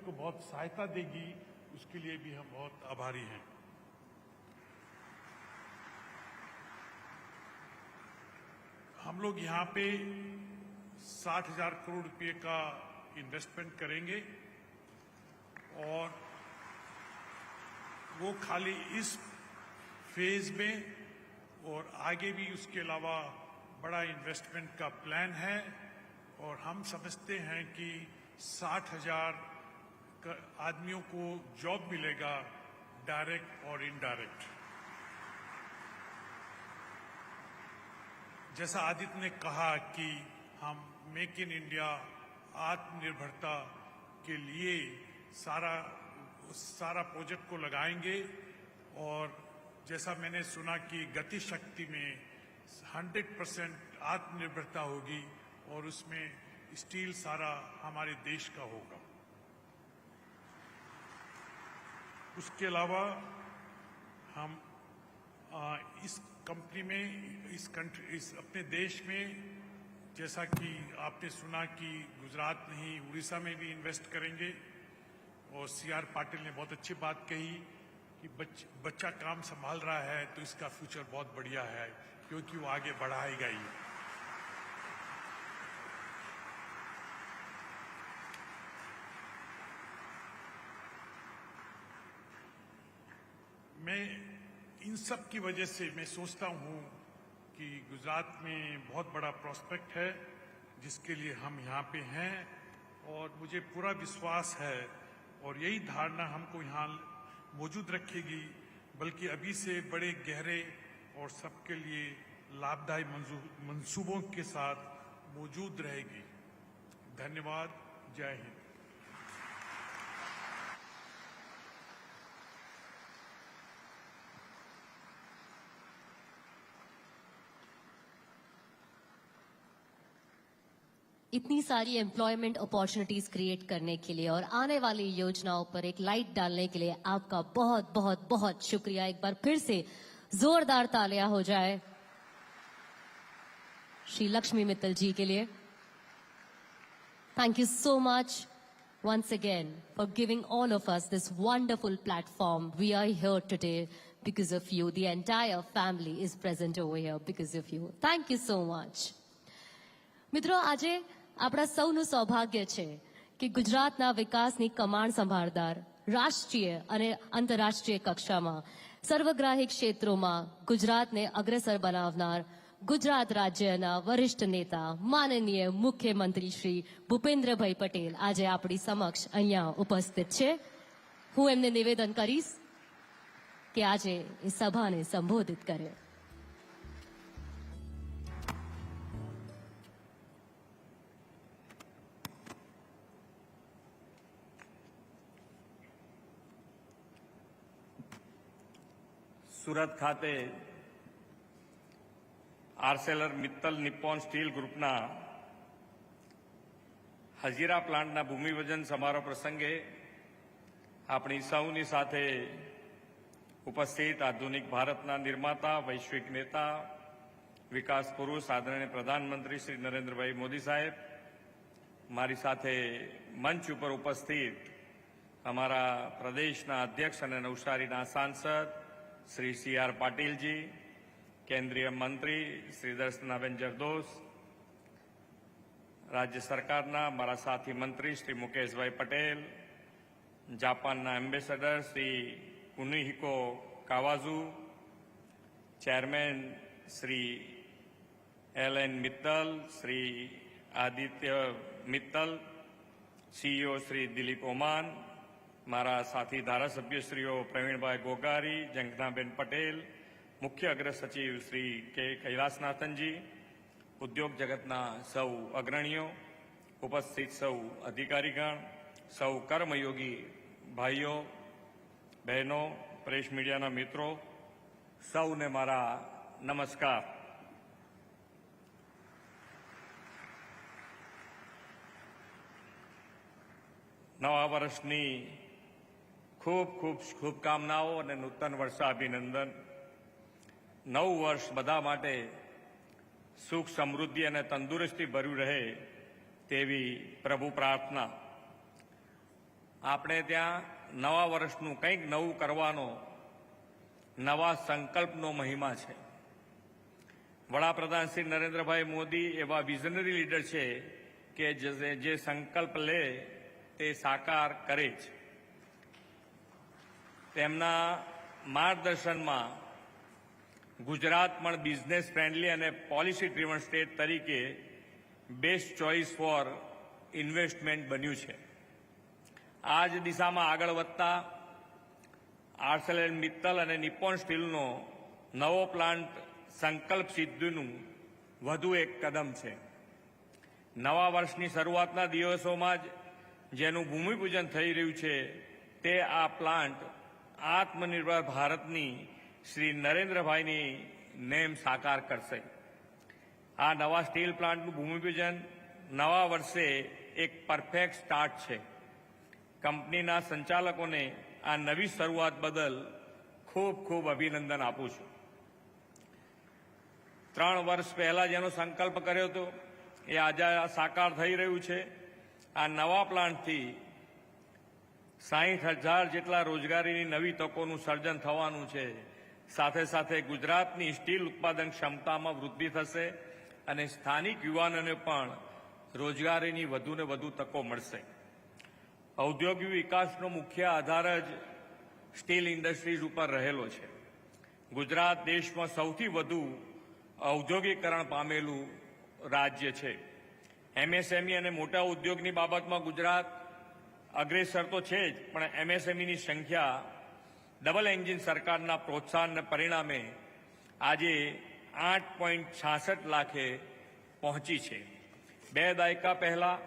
को बहुत सहायता देगी। उसके लिए भी हम बहुत आभारी हैं। हम लोग यहाँ पे 60,000 करोड़ रुपए का इन्वेस्टमेंट करेंगे और वो खाली इस फेज में और आगे भी उसके अलावा बड़ा इन्वेस्टमेंट का प्लान है और हम समझते हैं कि 60,000 आदमियों को जॉब मिलेगा, डायरेक्ट और इनडायरेक्ट। जैसा आदित्य ने कहा कि हम मेक इन इंडिया आत्मनिर्भरता के लिए सारा प्रोजेक्ट को लगाएंगे और जैसा मैंने सुना कि गति शक्ति में 100% आत्मनिर्भरता होगी और उसमें स्टील सारा हमारे देश का होगा। उसके अलावा हम इस कंपनी में, इस अपने देश में, जैसा कि आपने सुना कि गुजरात नहीं उड़ीसा में भी इन्वेस्ट करेंगे और सीआर पाटिल ने बहुत अच्छी बात कही कि बच्चा काम संभाल रहा है तो इसका फ्यूचर बहुत बढ़िया है क्योंकि वो आगे बढ़ाएगा ही। मैं इन सब की वजह से मैं सोचता हूँ कि गुजरात में बहुत बड़ा प्रोस्पेक्ट है जिसके लिए हम यहाँ पे हैं, और मुझे पूरा विश्वास है और यही धारणा हमको यहाँ मौजूद रखेगी, बल्कि अभी से बड़े गहरे और सबके लिए लाभदायी मंसूबों के साथ मौजूद रहेगी। धन्यवाद। जय हिंद। इतनी सारी एम्प्लॉयमेंट अपॉर्चुनिटीज क्रिएट करने के लिए और आने वाली योजनाओं पर एक लाइट डालने के लिए आपका बहुत बहुत बहुत शुक्रिया। एक बार फिर से जोरदार तालियां हो जाए श्री लक्ष्मी मित्तल जी के लिए। Thank you so much once again for giving all of us this wonderful platform. We are here today because of you. The entire family is present over here because of you. Thank you so much. મિત્રો, આજે આપણા સૌનું સૌભાગ્ય છે કે ગુજરાતના વિકાસની કમાણ સંભાળનાર રાષ્ટ્રીય અને આંતરરાષ્ટ્રીય કક્ષામાં સર્વગ્રાહી ક્ષેત્રોમાં ગુજરાતને અગ્રેસર બનાવનાર ગુજરાત રાજ્યના વરિષ્ઠ નેતા માનનીય મુખ્યમંત્રી શ્રી ભૂપેન્દ્રભાઈ પટેલ આજે આપણી સમક્ષ અહીંયા ઉપસ્થિત છે। હું એમને નિવેદન કરીશ કે આજે એ સભાને સંબોધિત કરે। સુરત ખાતે ArcelorMittal નિપ્પોન સ્ટીલ ગ્રુપના હજીરા પ્લાન્ટના ભૂમિપૂજન સમારોહ પ્રસંગે આપણી સૌની સાથે ઉપસ્થિત આધુનિક ભારતના નિર્માતા, વૈશ્વિક નેતા, વિકાસ પુરુષ આદરણીય પ્રધાનમંત્રી શ્રી નરેન્દ્રભાઈ મોદી સાહેબ, મારી સાથે મંચ ઉપર ઉપસ્થિત અમારા પ્રદેશના અધ્યક્ષ અને નવસારીના સાંસદ શ્રી CR પાટીલજી, केंद्रीय मंत्री श्री दर्शनाबेन जरदोस, राज्य सरकारना मारा साथी मंत्री श्री मुकेश भाई पटेल, जापानना ambassador Shri Kunihiko Kawazu, chairman Shri LN Mittal, Shri Aditya Mittal, CEO Shri Dilip Oommen, मारा साथी धारासभ्य श्रीओ प्रवीण भाई गोगारी, जंगनाबेन पटेल, मुख्य अग्र सचिव श्री के कैलासनाथन जी, उद्योग जगतना सौ अग्रणीओ, उपस्थित सौ अधिकारीगण, सौ कर्मयोगी भाईओ बहनों, प्रेस मीडियाना मित्रों, सौने मारा नमस्कार। नवा वर्षनी खूब खूब शुभकामनाओं और नूतन वर्षाभिनंदन। नव वर्ष बधा माटे सुख, समृद्धि और तंदुरस्ती भर्यु रहे तेवी प्रभु प्रार्थना। आपणे त्यां नवा वर्षनु कंईक नवुं करवानो नवा संकल्पनो महिमा छे। वडाप्रधान श्री नरेंद्रभाई मोदी एवा विजनरी लीडर छे के जे संकल्प ले ते साकार करे छे। तेमना मार्गदर्शनमां गुजरात पण बिजनेस फ्रेंडली और पॉलिसी ड्रीवन स्टेट तरीके बेस्ट चॉइस फॉर इन्वेस्टमेंट बन्यु छे। आज दिशा में आगळ वधता ArcelorMittal और निप्पॉन स्टीलनो नवो प्लांट संकल्प सिद्धिनु वधु एक कदम छे। नवा वर्षनी शरूआतना दिवसोमां ज जेनुं भूमिपूजन थई रह्युं छे ते आ प्लांट आत्मनिर्भर भारतनी श्री नरेंद्रभाईनी नेम साकार करशे। आ नवा स्टील प्लांटनुं भूमिपूजन नवा वर्षे एक परफेक्ट स्टार्ट छे। कंपनीना संचालकोने आ नवी शरूआत बदल खूब खूब अभिनंदन आपું છું। 3 वर्ष पहला जेनो संकल्प कर्यो तो ए आज साकार थई रह्युं छे। आ नवा प्लांटथी 60,000 जेटला रोजगारीनी नवी तकोनुं सर्जन थवानुं छे। साथे साथे गुजरातनी स्टील उत्पादन क्षमतामां वृद्धि थशे अने स्थानिक युवानोने पण रोजगारीनी वधु ने वधु तको मळशे। औद्योगिक विकासनो मुख्य आधार ज स्टील इंडस्ट्रीज उपर रहेलो छे। गुजरात देशमां सौथी वधु ઔદ્યોગિકરણ પામેલું રાજ્ય છે. એમએસએમઈ અને મોટા ઉદ્યોગની બાબતમાં ગુજરાત અગ્રેસર તો છે જ, પણ એમએસએમઈની સંખ્યા ડબલ એન્જિન સરકારના પ્રોત્સાહનને પરિણામે આજે 8.66 લાખે પહોંચી છે. 2 દાયકા પહેલા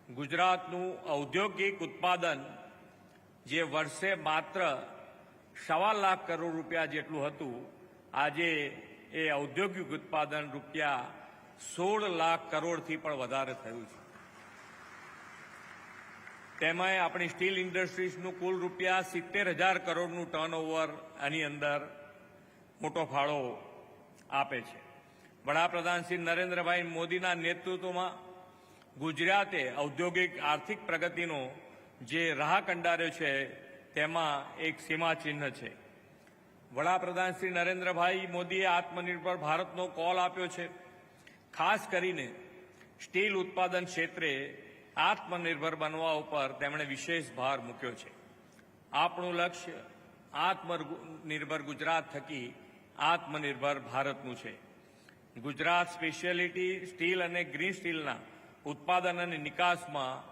ગુજરાતનું ઔદ્યોગિક ઉત્પાદન જે વર્ષે માત્ર 1.25 લાખ કરોડ રૂપિયા જેટલું હતું, આજે એ ઔદ્યોગિક ઉત્પાદન રૂપિયા 16 લાખ કરોડથી પણ વધારે થયું છે. તેમાં આપણી સ્ટીલ ઇન્ડસ્ટ્રીઝનું કુલ રૂપિયા 70,000 કરોડનું ટર્નઓવર આની અંદર મોટો ફાળો આપે છે. વડાપ્રધાન શ્રી નરેન્દ્રભાઈ મોદીના નેતૃત્વમાં ગુજરાતે ઔદ્યોગિક આર્થિક પ્રગતિનો જે રાહ કંડાર્યો છે તેમાં એક સીમાચિહ્ન છે. વડાપ્રધાન શ્રી નરેન્દ્રભાઈ મોદીએ આત્મનિર્ભર ભારતનો કોલ આપ્યો છે. ખાસ કરીને સ્ટીલ ઉત્પાદન ક્ષેત્રે આત્મનિર્ભર બનવા ઉપર તેમણે વિશેષ ભાર મૂક્યો છે. આપણું લક્ષ્ય આત્મનિર્ભર ગુજરાત થકી આત્મનિર્ભર ભારતનું છે. ગુજરાત સ્પેશિયાલિટી સ્ટીલ અને ગ્રીન સ્ટીલના ઉત્પાદન અને નિકાસમાં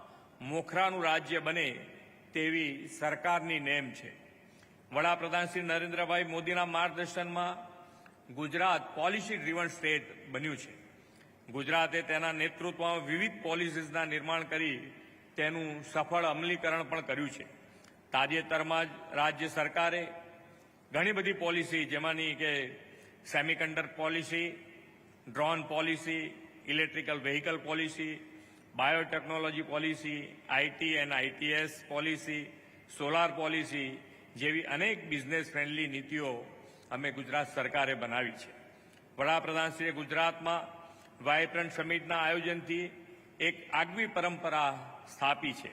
મોખરાનું રાજ્ય બને તેવી સરકારની નેમ છે. વડાપ્રધાન શ્રી નરેન્દ્રભાઈ મોદીના માર્ગદર્શનમાં ગુજરાત પોલિસી ડ્રીવન સ્ટેટ બન્યું છે. ગુજરાતે તેના નેતૃત્વમાં વિવિધ પોલિસીઝના નિર્માણ કરી તેનું સફળ અમલીકરણ પણ કર્યું છે. તાજેતરમાં જ રાજ્ય સરકારે ઘણી બધી પોલિસી, જેમાંની કે semiconductor policy, drone policy, electrical vehicle policy, biotechnology policy, IT and ITS policy, solar policy જેવી અનેક બિઝનેસ ફ્રેન્ડલી નીતિઓ અમે ગુજરાત સરકારે બનાવી છે. વડાપ્રધાનશ્રીએ ગુજરાતમાં વાયબ્રન્ટ સમિટના આયોજનથી એક આગવી પરંપરા સ્થાપી છે.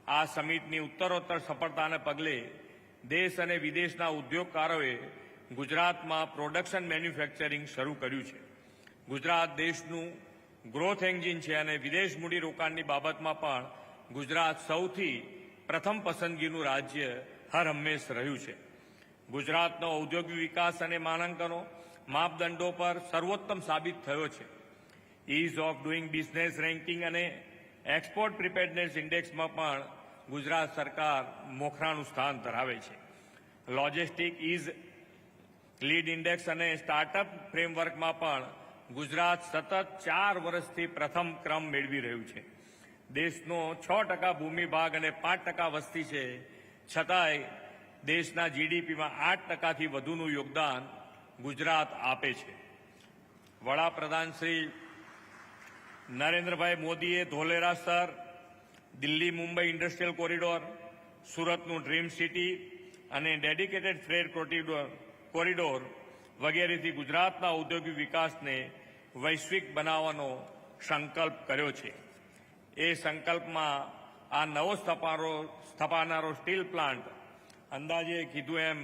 આ સમિટની ઉત્તરોત્તર સફળતાને પગલે દેશ અને વિદેશના ઉદ્યોગકારોએ ગુજરાતમાં પ્રોડક્શન મેન્યુફેક્ચરિંગ શરૂ કર્યું છે. ગુજરાત દેશનું ગ્રોથ એન્જિન છે અને વિદેશ મૂડીરોકાણની બાબતમાં પણ ગુજરાત સૌથી પ્રથમ પસંદગીનું રાજ્ય હર હંમેશ રહ્યું છે. ગુજરાતનો ઔદ્યોગિક વિકાસ અને માનાંકનો માપદંડો પર સર્વોત્તમ સાબિત થયો છે. Ease of doing business ranking અને એક્સપોર્ટ પ્રિપેર્ડનેસ ઇન્ડેક્સમાં પણ ગુજરાત સરકાર મોખરાનું સ્થાન ધરાવે છે. લોજિસ્ટિક ઇઝ લીડ ઇન્ડેક્સ અને સ્ટાર્ટઅપ ફ્રેમવર્કમાં પણ ગુજરાત સતત 4 વર્ષથી પ્રથમ ક્રમ મેળવી રહ્યું છે. દેશનો 6% ભૂમિ ભાગ અને 5% વસ્તી છે, છતાંય દેશના જીડીપીમાં 8%થી વધુનું યોગદાન ગુજરાત આપે છે. વડાપ્રધાન શ્રી નરેન્દ્રભાઈ મોદીએ ધોલેરા સ્તર, દિલ્હી મુંબઈ ઇન્ડસ્ટ્રીયલ કોરિડોર, સુરતનું ડ્રીમ સિટી અને ડેડિકેટેડ ફ્રેટ કોરિડોર વગેરેથી ગુજરાતના ઔદ્યોગિક વિકાસને વૈશ્વિક બનાવવાનો સંકલ્પ કર્યો છે. એ સંકલ્પમાં આ નવો સ્થપાનારો સ્ટીલ પ્લાન્ટ અંદાજે કીધું એમ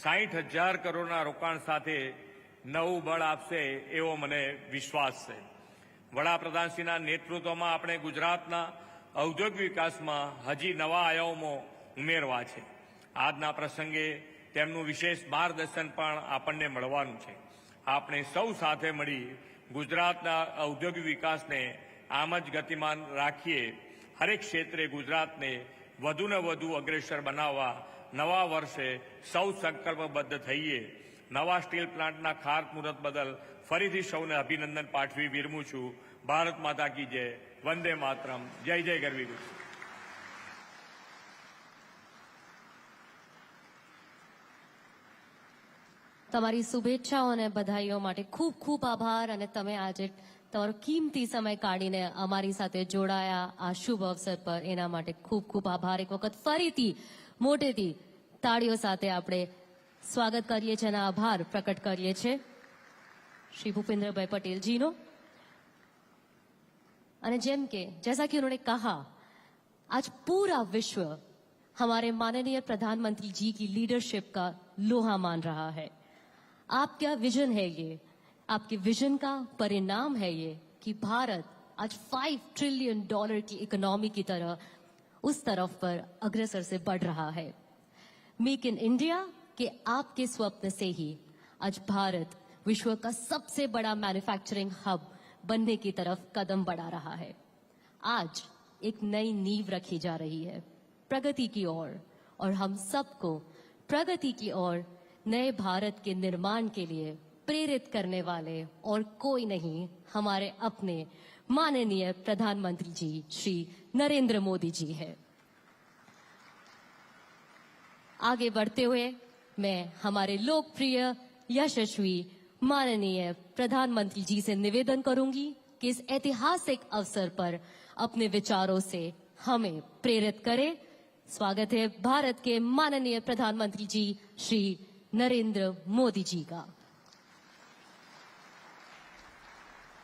60,000 કરોડના રોકાણ સાથે નવું બળ આપશે એવો મને વિશ્વાસ છે. વડાપ્રધાનશ્રીના નેતૃત્વમાં આપણે ગુજરાતના ઔદ્યોગિક વિકાસમાં હજી નવા આયામો ઉમેરવા છે. આજના પ્રસંગે તેમનું વિશેષ માર્ગદર્શન પણ આપણને મળવાનું છે. આપણે સૌ સાથે મળી ગુજરાતના ઔદ્યોગિક વિકાસને આમ જ ગતિમાન રાખીએ. હરેક ક્ષેત્રે ગુજરાતને વધુને વધુ અગ્રેસર બનાવવા નવા વર્ષે સૌ સંકલ્પબદ્ધ થઈએ. નવા સ્ટીલ પ્લાન્ટના ખાતમુહૂર્ત બદલ ફરીથી સૌને અભિનંદન પાઠવી વિરમું છું. ભારત માતા કી જય. વંદે માતરમ. જય જય ગરવી ગુજરાત. તમારી શુભેચ્છાઓ અને બધાઈઓ માટે ખૂબ ખૂબ આભાર. અને તમે આજે તમારો કિંમતી સમય કાઢીને અમારી સાથે જોડાયા આ શુભ અવસર પર, એના માટે ખૂબ ખૂબ આભાર. એક વખત ફરીથી મોટેથી તાળીઓ સાથે આપણે સ્વાગત કરીએ છીએ અને આભાર પ્રકટ કરીએ છીએ श्री भूपेंद्र भाई पटेल जी नो. અને જેમ કે जैसा कि उन्होंने कहा, आज पूरा विश्व हमारे माननीय प्रधानमंत्री जी की लीडरशिप का लोहा मान रहा है. आपका विजन है ये, आपके विजन का परिणाम है ये कि भारत आज $5 ट्रिलियन की इकोनॉमी की तरह उस तरफ पर अग्रसर से बढ़ रहा है. मेक इन इंडिया के आपके स्वप्न से ही आज भारत विश्व का सबसे बड़ा मैन्युफैक्चरिंग हब बनने की तरफ कदम बढ़ा रहा है। आज एक नई नींव रखी जा रही है प्रगति की ओर, और हम सबको प्रगति की ओर नए भारत के निर्माण के लिए प्रेरित करने वाले और कोई नहीं, हमारे अपने माननीय प्रधानमंत्री जी श्री नरेंद्र मोदी जी है। आगे बढ़ते हुए मैं हमारे लोकप्रिय यशस्वी माननीय प्रधानमंत्री जी से निवेदन करूंगी कि इस ऐतिहासिक अवसर पर अपने विचारों से हमें प्रेरित करें। स्वागत है भारत के माननीय प्रधानमंत्री जी श्री नरेंद्र मोदी जी का।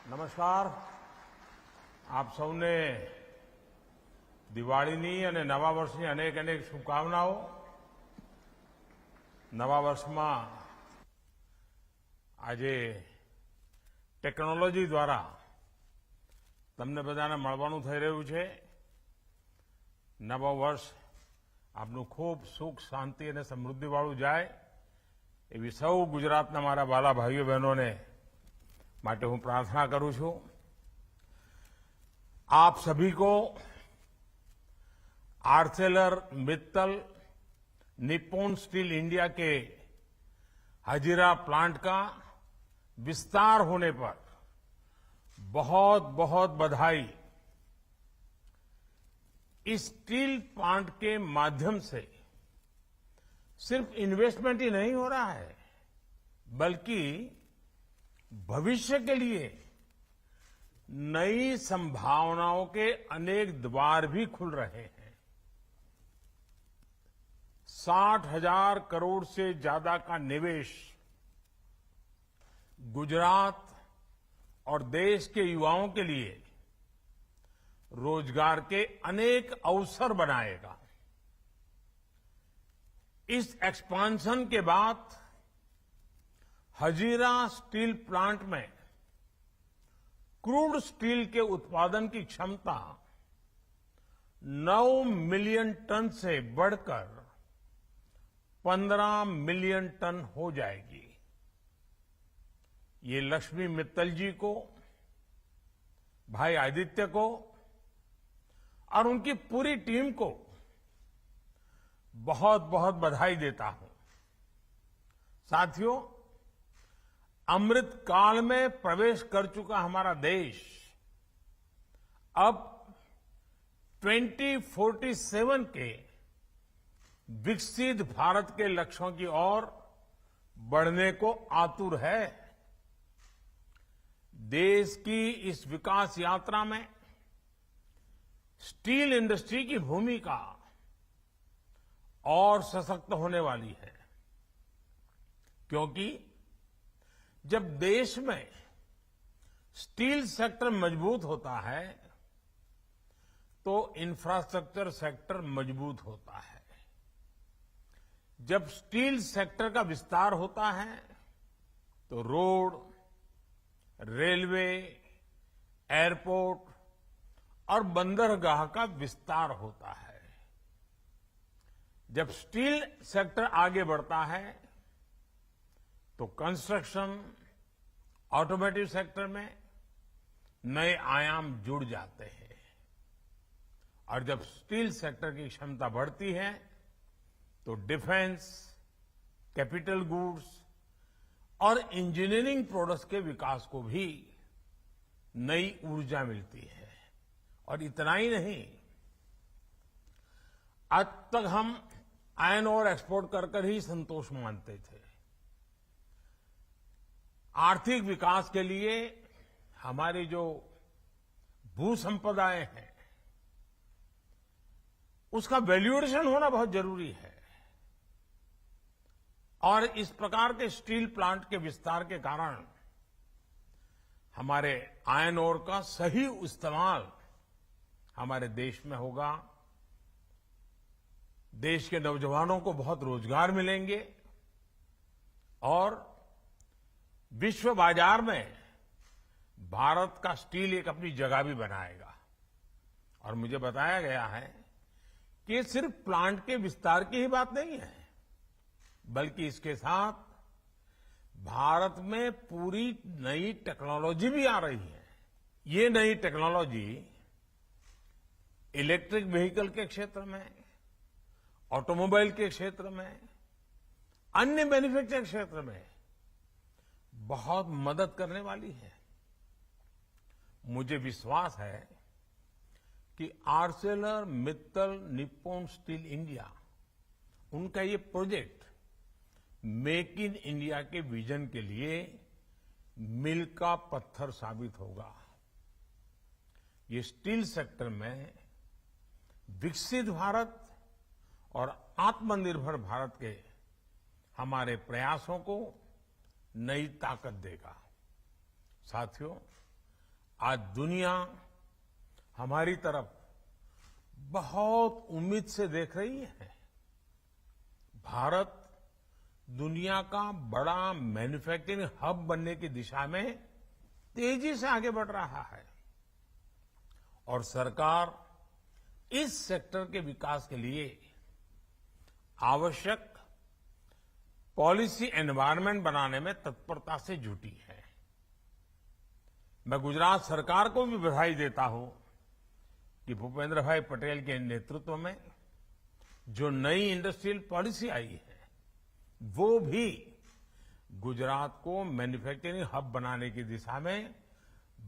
નમસ્કાર, આપ સૌને દિવાળીની અને નવા વર્ષની અનેક અનેક શુભકામનાઓ। નવા વર્ષમાં આજે ટેકનોલોજી દ્વારા તમને બધાને મળવાનું થઈ રહ્યું છે। નવા વર્ષ આપનું ખૂબ સુખ, શાંતિ અને સમૃદ્ધિવાળું જાય એવી સૌ ગુજરાતના મારા વાલા ભાઈઓ બહેનોને માટે હું प्रार्थना करूं છું। आप सभी को Arcelor Mittal Nippon steel India के हजीरा प्लांट का विस्तार होने पर बहुत बहुत बधाई। इस स्टील प्लांट के माध्यम से सिर्फ इन्वेस्टमेंट ही नहीं हो रहा है, बल्कि भविष्य के लिए नई संभावनाओं के अनेक द्वार भी खुल रहे हैं। 60,000 करोड़ से ज्यादा का निवेश गुजरात और देश के युवाओं के लिए रोजगार के अनेक अवसर बनाएगा। इस एक्सपांशन के बाद हजीरा स्टील प्लांट में क्रूड स्टील के उत्पादन की क्षमता 9 मिलियन टन से बढ़कर 15 मिलियन टन हो जाएगी। ये लक्ष्मी मित्तल जी को, भाई आदित्य को और उनकी पूरी टीम को बहुत बहुत बधाई देता हूं। साथियों, अमृत काल में प्रवेश कर चुका हमारा देश अब 2047 के विकसित भारत के लक्ष्यों की ओर बढ़ने को आतुर है। देश की इस विकास यात्रा में स्टील इंडस्ट्री की भूमिका और सशक्त होने वाली है, क्योंकि जब देश में स्टील सेक्टर मजबूत होता है तो इंफ्रास्ट्रक्चर सेक्टर मजबूत होता है। जब स्टील सेक्टर का विस्तार होता है तो रोड, रेलवे, एयरपोर्ट और बंदरगाह का विस्तार होता है। जब स्टील सेक्टर आगे बढ़ता है तो कंस्ट्रक्शन, ऑटोमोटिव सेक्टर में नए आयाम जुड़ जाते हैं, और जब स्टील सेक्टर की क्षमता बढ़ती है तो डिफेंस, कैपिटल गुड्स और इंजीनियरिंग प्रोडक्ट्स के विकास को भी नई ऊर्जा मिलती है। और इतना ही नहीं, आज तक हम आयरन ओर एक्सपोर्ट कर ही संतोष मानते थे। आर्थिक विकास के लिए हमारी जो भू संपदाएं हैं उसका वैल्यूएशन होना बहुत जरूरी है, और इस प्रकार के स्टील प्लांट के विस्तार के कारण हमारे आयरन ओर का सही इस्तेमाल हमारे देश में होगा। देश के नौजवानों को बहुत रोजगार मिलेंगे और विश्व बाजार में भारत का स्टील एक अपनी जगह भी बनाएगा। और मुझे बताया गया है कि ये सिर्फ प्लांट के विस्तार की ही बात नहीं है, बल्कि इसके साथ भारत में पूरी नई टेक्नोलॉजी भी आ रही है। ये नई टेक्नोलॉजी इलेक्ट्रिक व्हीकल के क्षेत्र में, ऑटोमोबाइल के क्षेत्र में, अन्य मैन्युफैक्चरिंग क्षेत्र में बहुत मदद करने वाली है। मुझे विश्वास है कि Arcelor Mittal Nippon steel India, उनका ये प्रोजेक्ट मेक इन इंडिया के विजन के लिए मील का पत्थर साबित होगा। ये स्टील सेक्टर में विकसित भारत और आत्मनिर्भर भारत के हमारे प्रयासों को नई ताकत देगा। साथियों, आज दुनिया हमारी तरफ बहुत उम्मीद से देख रही है। भारत दुनिया का बड़ा मैन्युफैक्चरिंग हब बनने की दिशा में तेजी से आगे बढ़ रहा है और सरकार इस सेक्टर के विकास के लिए आवश्यक पॉलिसी एनवायरनमेंट बनाने में तत्परता से जुटी है। मैं गुजरात सरकार को भी बधाई देता हूं कि भूपेंद्र भाई पटेल के नेतृत्व में जो नई इंडस्ट्रियल पॉलिसी आई है, वो भी गुजरात को मैन्युफैक्चरिंग हब बनाने की दिशा में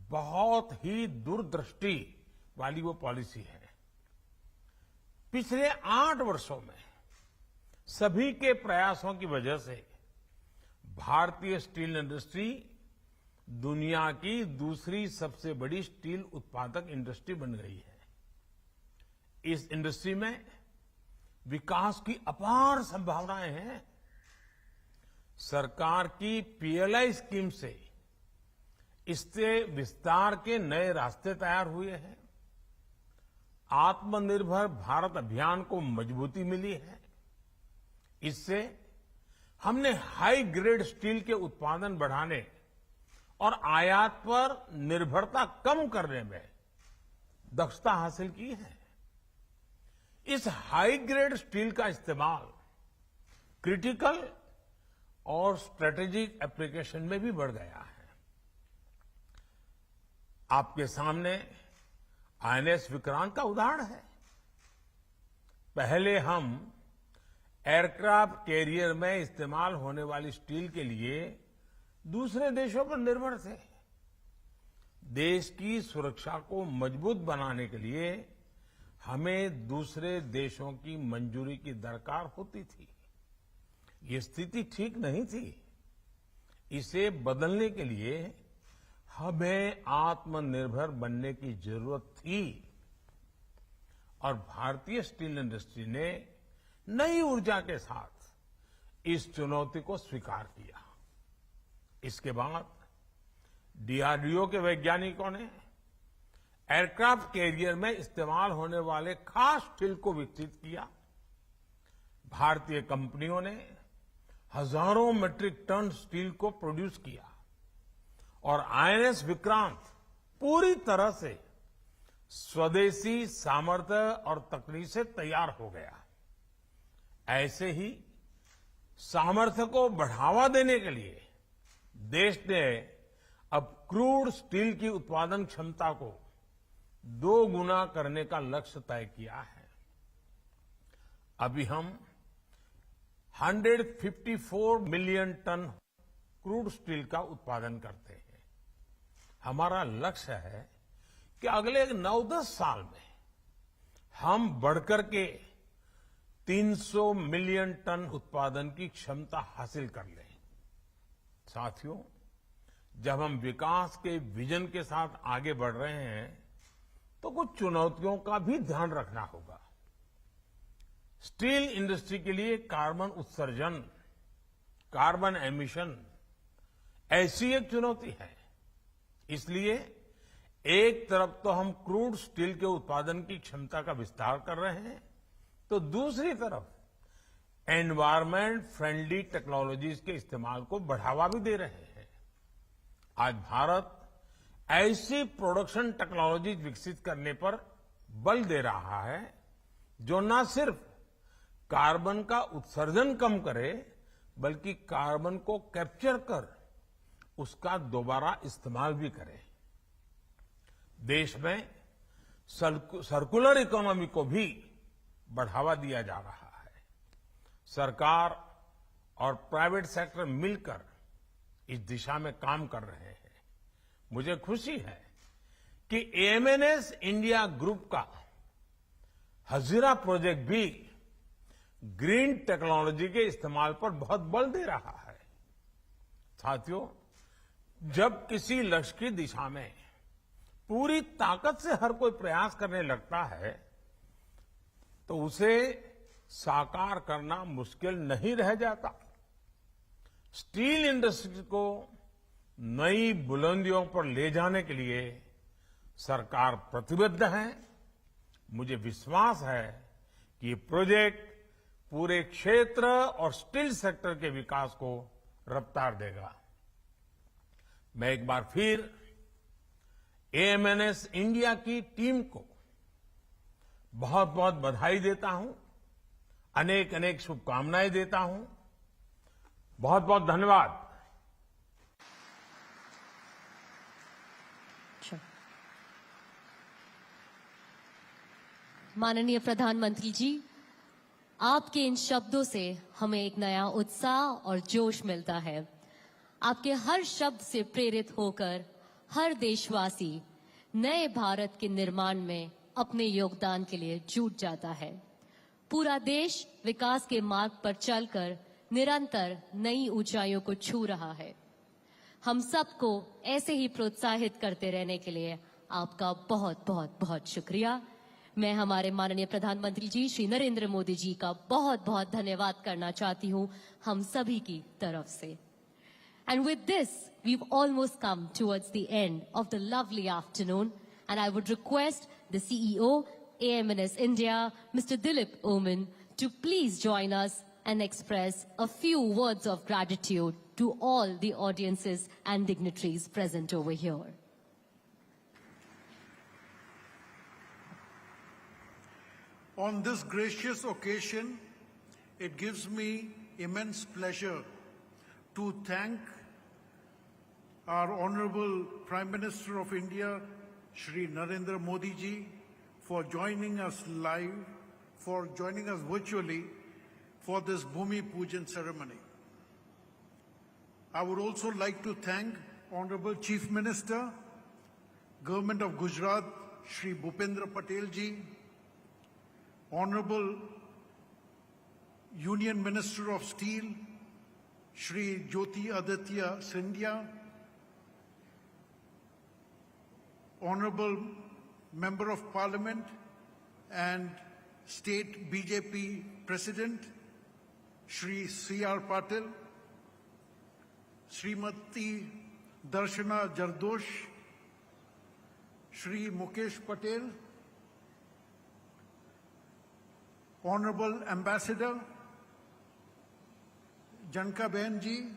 बहुत ही दूरदृष्टि वाली वो पॉलिसी है। पिछले 8 वर्षों में सभी के प्रयासों की वजह से भारतीय स्टील इंडस्ट्री दुनिया की दूसरी सबसे बड़ी स्टील उत्पादक इंडस्ट्री बन गई है। इस इंडस्ट्री में विकास की अपार संभावनाएं हैं। सरकार की पीएलआई स्कीम से इससे विस्तार के नए रास्ते तैयार हुए हैं। आत्मनिर्भर भारत अभियान को मजबूती मिली है। इससे हमने हाई ग्रेड स्टील के उत्पादन बढ़ाने और आयात पर निर्भरता कम करने में दक्षता हासिल की है। इस हाई ग्रेड स्टील का इस्तेमाल क्रिटिकल और स्ट्रेटेजिक एप्लीकेशन में भी बढ़ गया है। आपके सामने आईएनएस विक्रांत का उदाहरण है। पहले हम एयरक्राफ्ट कैरियर में इस्तेमाल होने वाली स्टील के लिए दूसरे देशों पर निर्भर थे। देश की सुरक्षा को मजबूत बनाने के लिए हमें दूसरे देशों की मंजूरी की दरकार होती थी। ये स्थिति ठीक नहीं थी। इसे बदलने के लिए हमें आत्मनिर्भर बनने की जरूरत थी और भारतीय स्टील इंडस्ट्री ने नई ऊर्जा के साथ इस चुनौती को स्वीकार किया। इसके बाद डीआरडीओ के वैज्ञानिकों ने एयरक्राफ्ट कैरियर में इस्तेमाल होने वाले खास स्टील को विकसित किया। भारतीय कंपनियों ने हजारों मीट्रिक टन स्टील को प्रोड्यूस किया और आईएनएस विक्रांत पूरी तरह से स्वदेशी सामर्थ्य और तकनीक से तैयार हो गया। ऐसे ही सामर्थ्य को बढ़ावा देने के लिए देश ने अब क्रूड स्टील की उत्पादन क्षमता को 2 गुना करने का लक्ष्य तय किया है। अभी हम 154 मिलियन टन क्रूड स्टील का उत्पादन करते हैं। हमारा लक्ष्य है कि अगले 9-10 साल में हम बढ़कर के 300 मिलियन टन उत्पादन की क्षमता हासिल कर लें। साथियों, जब हम विकास के विजन के साथ आगे बढ़ रहे हैं तो कुछ चुनौतियों का भी ध्यान रखना होगा। स्टील इंडस्ट्री के लिए कार्बन उत्सर्जन, कार्बन एमिशन ऐसी एक चुनौती है। इसलिए एक तरफ तो हम क्रूड स्टील के उत्पादन की क्षमता का विस्तार कर रहे हैं, तो दूसरी तरफ एनवायरमेंट फ्रेंडली टेक्नोलॉजीज के इस्तेमाल को बढ़ावा भी दे रहे हैं। आज भारत ऐसी प्रोडक्शन टेक्नोलॉजी विकसित करने पर बल दे रहा है जो न सिर्फ कार्बन का उत्सर्जन कम करे बल्कि कार्बन को कैप्चर कर उसका दोबारा इस्तेमाल भी करें। देश में सर्कुलर इकोनॉमी को भी बढ़ावा दिया जा रहा है। सरकार और प्राइवेट सेक्टर मिलकर इस दिशा में काम कर रहे हैं। मुझे खुशी है कि एएमएनएस इंडिया ग्रुप का हजीरा प्रोजेक्ट भी ग्रीन टेक्नोलॉजी के इस्तेमाल पर बहुत बल दे रहा है। साथियों, जब किसी लक्ष्य की दिशा में पूरी ताकत से हर कोई प्रयास करने लगता है तो उसे साकार करना मुश्किल नहीं रह जाता। स्टील इंडस्ट्री को नई बुलंदियों पर ले जाने के लिए सरकार प्रतिबद्ध है। मुझे विश्वास है कि ये प्रोजेक्ट पूरे क्षेत्र और स्टील सेक्टर के विकास को रफ्तार देगा। मैं एक बार फिर एएमएनएस इंडिया की टीम को बहुत बहुत बधाई देता हूं, अनेक अनेक शुभकामनाएं देता हूं। बहुत बहुत धन्यवाद। माननीय प्रधानमंत्री जी, आपके इन शब्दों से हमें एक नया उत्साह और जोश मिलता है। आपके हर शब्द से प्रेरित होकर हर देशवासी नए भारत के निर्माण में अपने योगदान के लिए जुट जाता है। पूरा देश विकास के मार्ग पर चलकर निरंतर नई ऊंचाइयों को छू रहा है। हम सबको ऐसे ही प्रोत्साहित करते रहने के लिए आपका बहुत बहुत बहुत शुक्रिया। मैं हमारे माननीय प्रधानमंत्री जी श्री नरेंद्र मोदी जी का बहुत बहुत धन्यवाद करना चाहती हूं हम सभी की तरफ से। And with this, we've almost come towards the end of the lovely afternoon, and I would request the CEO, AMNS India, Mr. Dilip Oman, to please join us and express a few words of gratitude to all the audiences and dignitaries present over here. On this gracious occasion, it gives me immense pleasure to thank our Honorable Prime Minister of India, Shri Narendra Modi ji, for joining us live, for joining us virtually for this Bhumi Pujan ceremony. I would also like to thank Honorable Chief Minister, Government of Gujarat, Shri Bhupendra Patel ji, Honorable Union Minister of Steel, Shri Jyoti Aditya Scindia, Honorable Member of Parliament and State BJP President, Shri C.R. Patil, Srimati Darshana Jardosh, Shri Mukesh Patel, Honorable Ambassador Janka Behenji,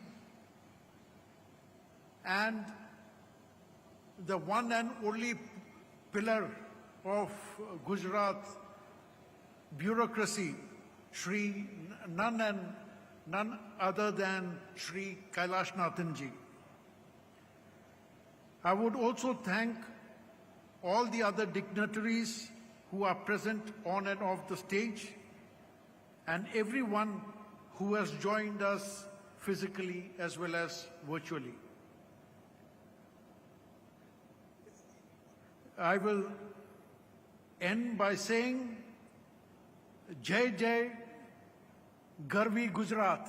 and the one and only pillar of Gujarat bureaucracy, Shri none other than Shri Kailash Nathan ji. I would also thank all the other dignitaries who are present on and off the stage, and everyone who has joined us physically as well as virtually. I will end by saying, Jai Jai Garvi Gujarat.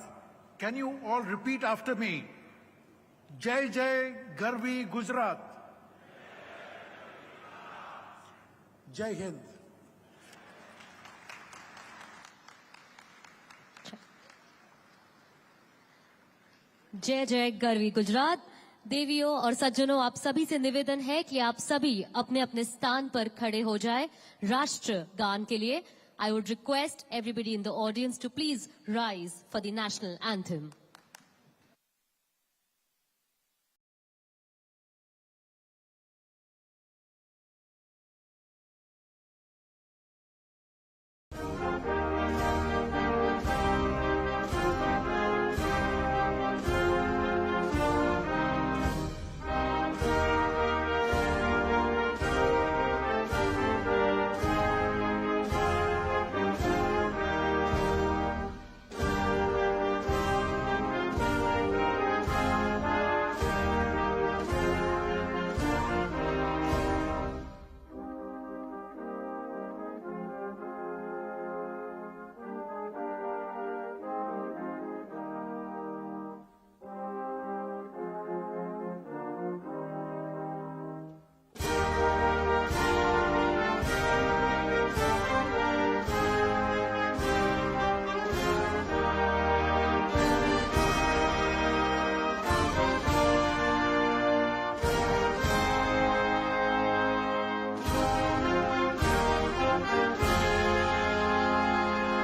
Can you all repeat after me? Jai Jai Garvi Gujarat. Jai Hind. जय जय गर्वी गुजरात। देवियों और सज्जनों, आप सभी से निवेदन है कि आप सभी अपने अपने स्थान पर खड़े हो जाएं राष्ट्र गान के लिए। I would request everybody in the audience to please rise for the national anthem.